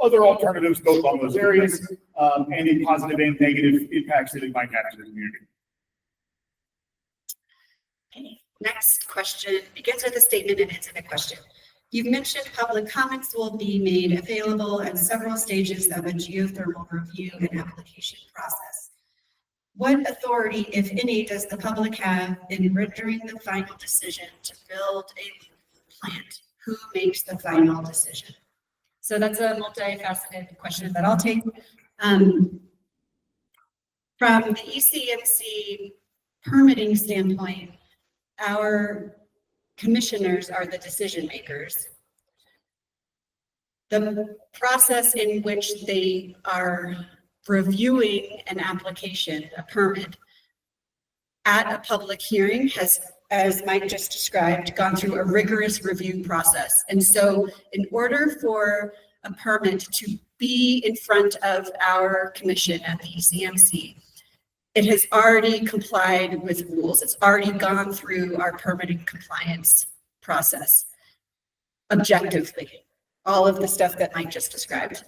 other alternatives, both on those areas and in positive and negative impacts that it might have to the community. Okay. Next question begins with a statement and ends in a question. You've mentioned public comments will be made available at several stages of a geothermal review and application process. What authority, if any, does the public have in rendering the final decision to build a plant? Who makes the final decision? So that's a multifaceted question that I'll take. From the ECMC permitting standpoint, our commissioners are the decision makers. The process in which they are reviewing an application, a permit, at a public hearing has, as Mike just described, gone through a rigorous review process. And so in order for a permit to be in front of our commission at the ECMC, it has already complied with rules. It's already gone through our permitting compliance process objectively, all of the stuff that Mike just described.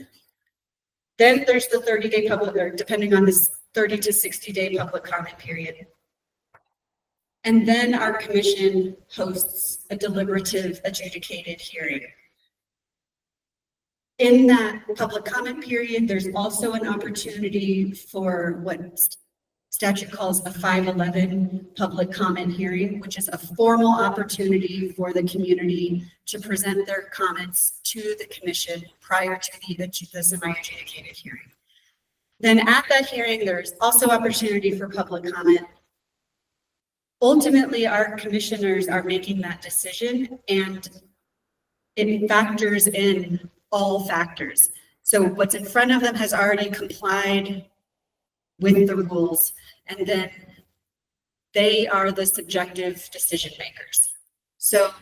Then there's the 30-day public, or depending on this 30 to 60-day public comment period. And then our commission hosts a deliberative adjudicated hearing. In that public comment period, there's also an opportunity for what statute calls a 511 public comment hearing, which is a formal opportunity for the community to present their comments to the commission prior to the semi-adjudicated hearing. Then at that hearing, there's also opportunity for public comment. Ultimately, our commissioners are making that decision, and it factors in all factors. So what's in front of them has already complied with the rules, and then they are the subjective decision makers. So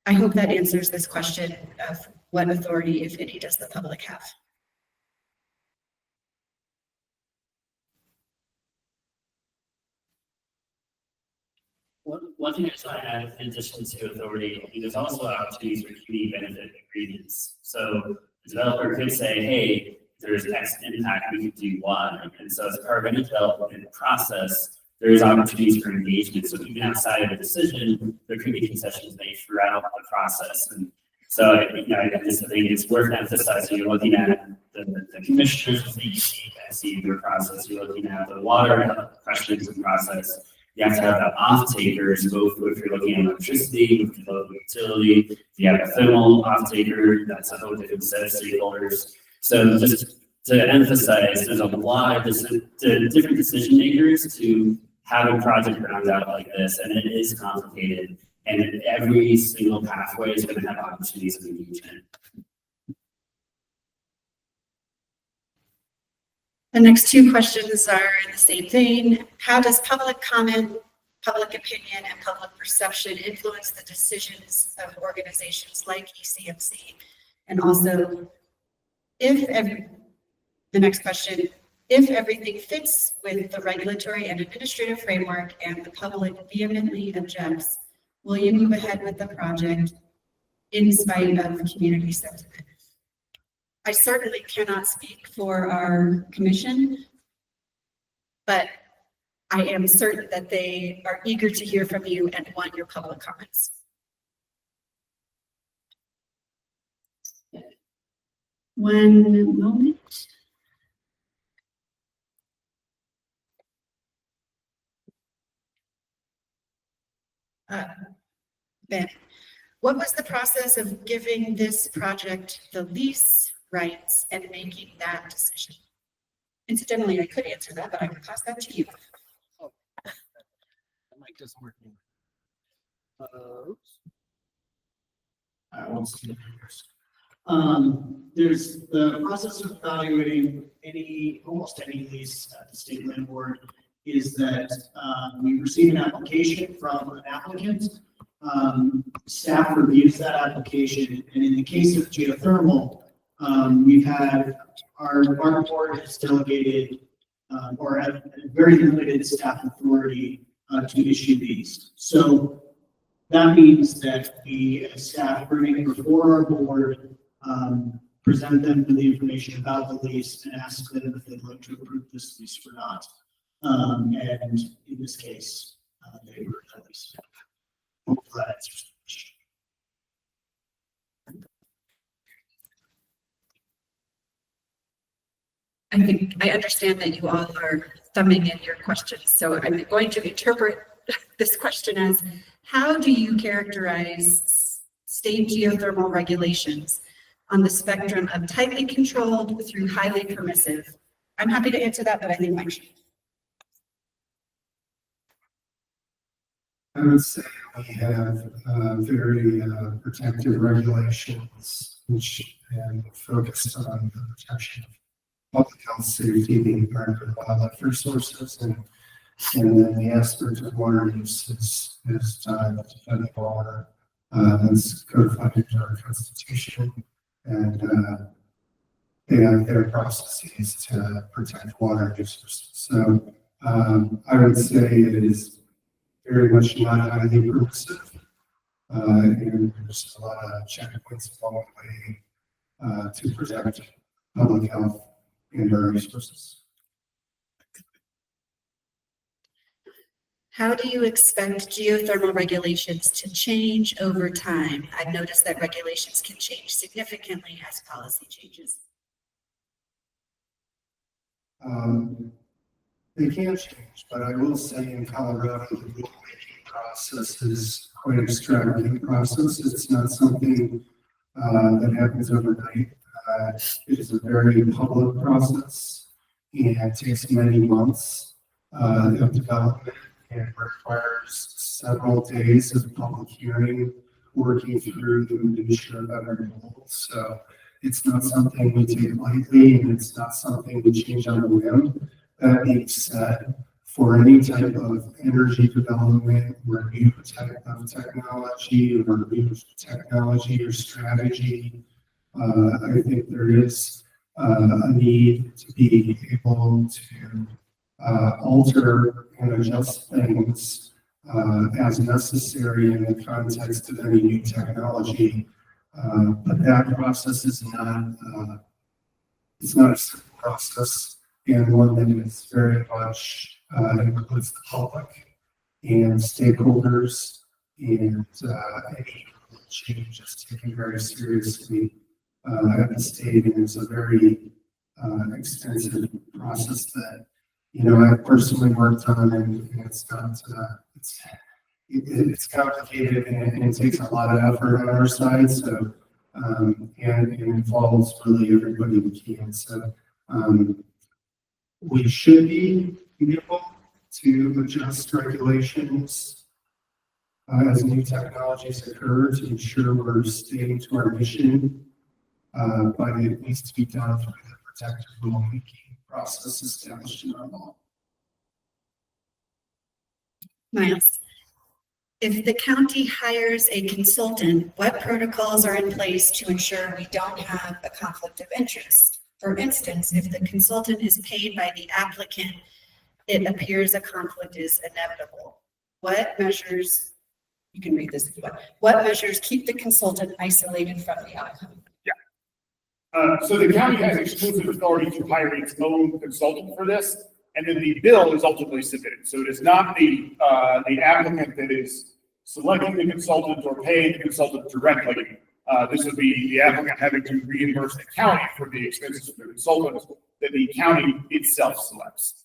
I hope that answers this question of what authority, if any, does the public have? One thing I just want to add, in addition to authority, I think there's also opportunities for community benefit agreements. So the developer could say, hey, there's X impact, we could do Y. And so as part of any development process, there is opportunities for engagement. So even outside of a decision, there could be concessions made throughout the process. And so, I just think it's worth emphasizing. You're looking at the commissioners, the ECMC, their process. You're looking at the water questions and process. You have to have the off-takers, both if you're looking at electricity, with the local utility. If you have a thermal off-taker, that's a whole different set of stakeholders. So just to emphasize, there's a lot of different decision makers to have a project round out like this, and it is complicated. And every single pathway is going to have opportunities of engagement. The next two questions are in the same vein. How does public comment, public opinion, and public perception influence the decisions of organizations like ECMC? And also, the next question, if everything fits with the regulatory and administrative framework and the public vehemently objects, will you move ahead with the project in spite of community sentiment? I certainly cannot speak for our commission, but I am certain that they are eager to hear from you and want your public comments. One moment. Ben, what was the process of giving this project the lease rights and making that decision? Incidentally, I could answer that, but I would pass that to you. The mic doesn't work anymore. There's the process of evaluating almost any lease at the state land board is that we receive an application from an applicant. Staff reviews that application, and in the case of geothermal, we've had our board has delegated or have very limited staff authority to issue these. So that means that we, as staff, bring it before our board, present them with the information about the lease, and ask them if they'd like to approve this lease or not. And in this case, they were at least. Hopefully that answers the question. I think I understand that you all are thumbing in your questions, so I'm going to interpret this question as, how do you characterize state geothermal regulations on the spectrum of tightly controlled through highly permissive? I'm happy to answer that, but I think Mike should. I would say we have very protective regulations, which and focused on the protection of public health, safety, the environment, wildlife resources, and then the aspect of water use is defending water. That's codified into our constitution, and they have their processes to protect water users. So I would say it is very much not highly permissive, and there's a lot of checkpoints along the way to protect public health and our resources. How do you expect geothermal regulations to change over time? I've noticed that regulations can change significantly as policy changes. They can change, but I will say in Colorado, the rulemaking process is quite extravagant process. It's not something that happens overnight. It is a very public process and takes many months of development and requires several days of public hearing, working through the minutia of every rule. So it's not something we take lightly, and it's not something we change on a whim. That being said, for any type of energy development, or new type of technology, or new technology or strategy, I think there is a need to be able to alter and adjust things as necessary in the context of any new technology. But that process is not, it's not a simple process, and one that is very much includes the public and stakeholders, and any change is taken very seriously at the state, and it's a very extensive process that, you know, I've personally worked on, and it's not, it's complicated, and it takes a lot of effort on our side, so, and it involves really everybody we can, so, we should be able to adjust regulations as new technologies occur to ensure we're staying to our mission, but it needs to be done through the protective rulemaking process established in our law. Miles, if the county hires a consultant, what protocols are in place to ensure we don't have a conflict of interest? For instance, if the consultant is paid by the applicant, it appears a conflict is inevitable. What measures, you can read this if you want, what measures keep the consultant isolated from the outcome? So the county has exclusive authority to hire its own consultant for this, and then the bill is ultimately submitted. So it is not the applicant that is selecting the consultant or paying the consultant directly. This would be the applicant having to reimburse the county for the expenses of the consultant that the county itself selects.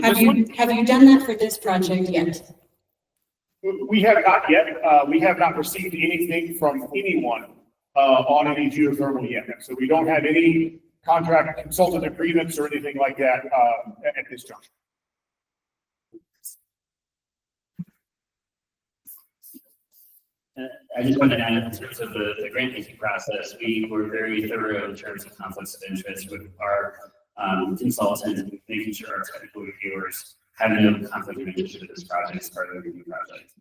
Have you done that for this project yet? We have not yet. We have not received anything from anyone on any geothermal yet. So we don't have any contract consultant agreements or anything like that at this juncture. I just wanted to add, in terms of the grant making process, we were very thorough in terms of conflicts of interest with our consultant, making sure our technical reviewers have no conflict of interest with this project as part of the review project.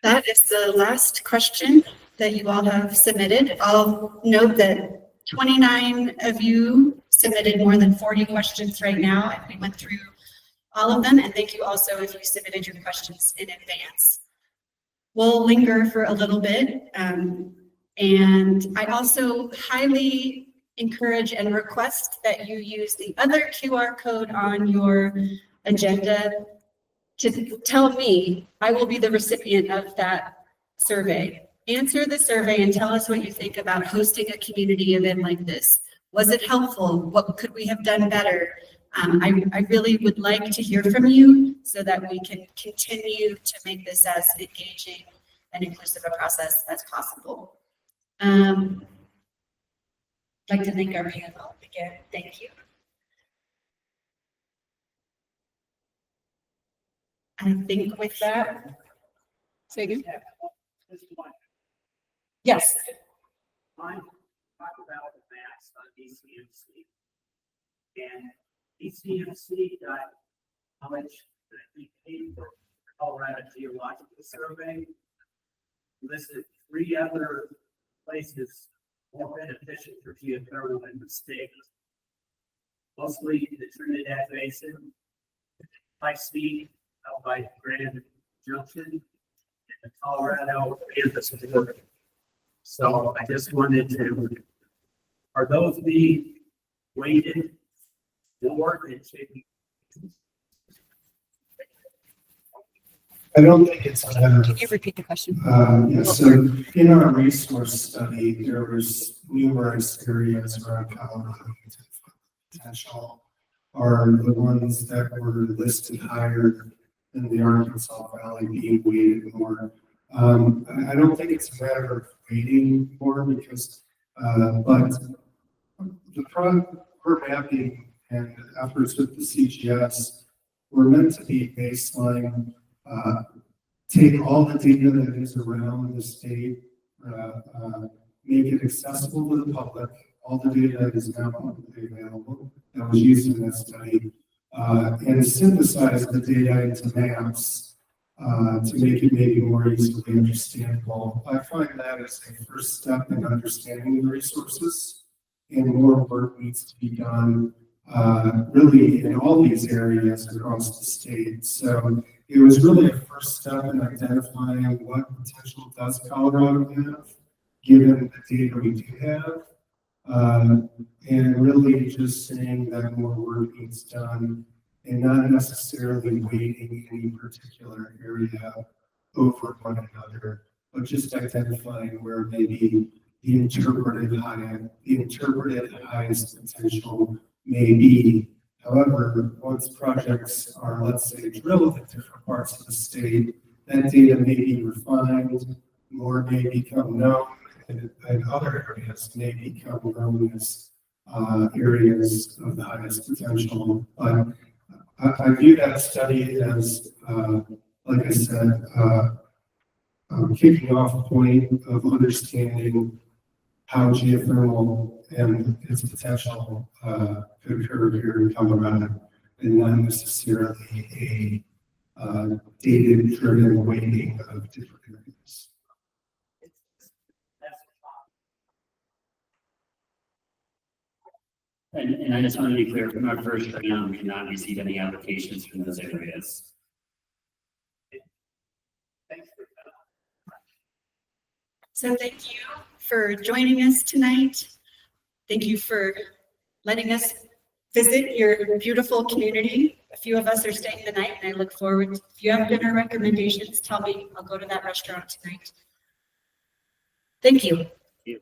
That is the last question that you all have submitted. I'll note that 29 of you submitted more than 40 questions right now, and we went through all of them. And thank you also if you submitted your questions in advance. We'll linger for a little bit. And I also highly encourage and request that you use the other QR code on your agenda to tell me. I will be the recipient of that survey. Answer the survey and tell us what you think about hosting a community event like this. Was it helpful? What could we have done better? I really would like to hear from you so that we can continue to make this as engaging and inclusive a process as possible. I'd like to thank our panel again. Thank you. I think with that, say again. Yes. I talk about the maps on ECMC. And ECMC got knowledge that we paid for Colorado Geological Survey. Listed 3 other places more beneficial for geothermal in the state. Mostly the Trinidad Basin, by sea, out by Grand Junction, and the Colorado campus border. So I just wanted to, are those being weighted more than should be? I don't think it's a matter Can of you repeat the question? Yes, so in our resource study, there was numerous areas around Colorado potential are the ones that were listed higher in the Arkansas Valley being weighted more. I don't think it's a matter of weighting more because, but the per mapping and efforts with the CGS were meant to be baseline, take all the data that is around the state, make it accessible to the public, all the data that is now publicly available that was used in that study, and synthesize the data into maps to make it maybe more easily understandable. I find that as a first step in understanding the resources, and more work needs to be done really in all these areas across the state. So it was really a first step in identifying what potential does Colorado have, given the data we do have, and really just saying that more work needs done and not necessarily weighting any particular area over one another, but just identifying where maybe the interpreted highest potential may be. However, once projects are, let's say, drilled in different parts of the state, that data may be refined, more may become known, and other areas may become known as areas of the highest potential. But I view that study as, like I said, kicking off point of understanding how geothermal and its potential could occur here in Colorado, and not necessarily a data-driven weighting of different areas. And I just want to be clear, from our first round, we did not receive any applications from those areas. So thank you for joining us tonight. Thank you for letting us visit your beautiful community. A few of us are staying the night, and I look forward. If you have dinner recommendations, tell me. I'll go to that restaurant tonight. Thank you. Thank you.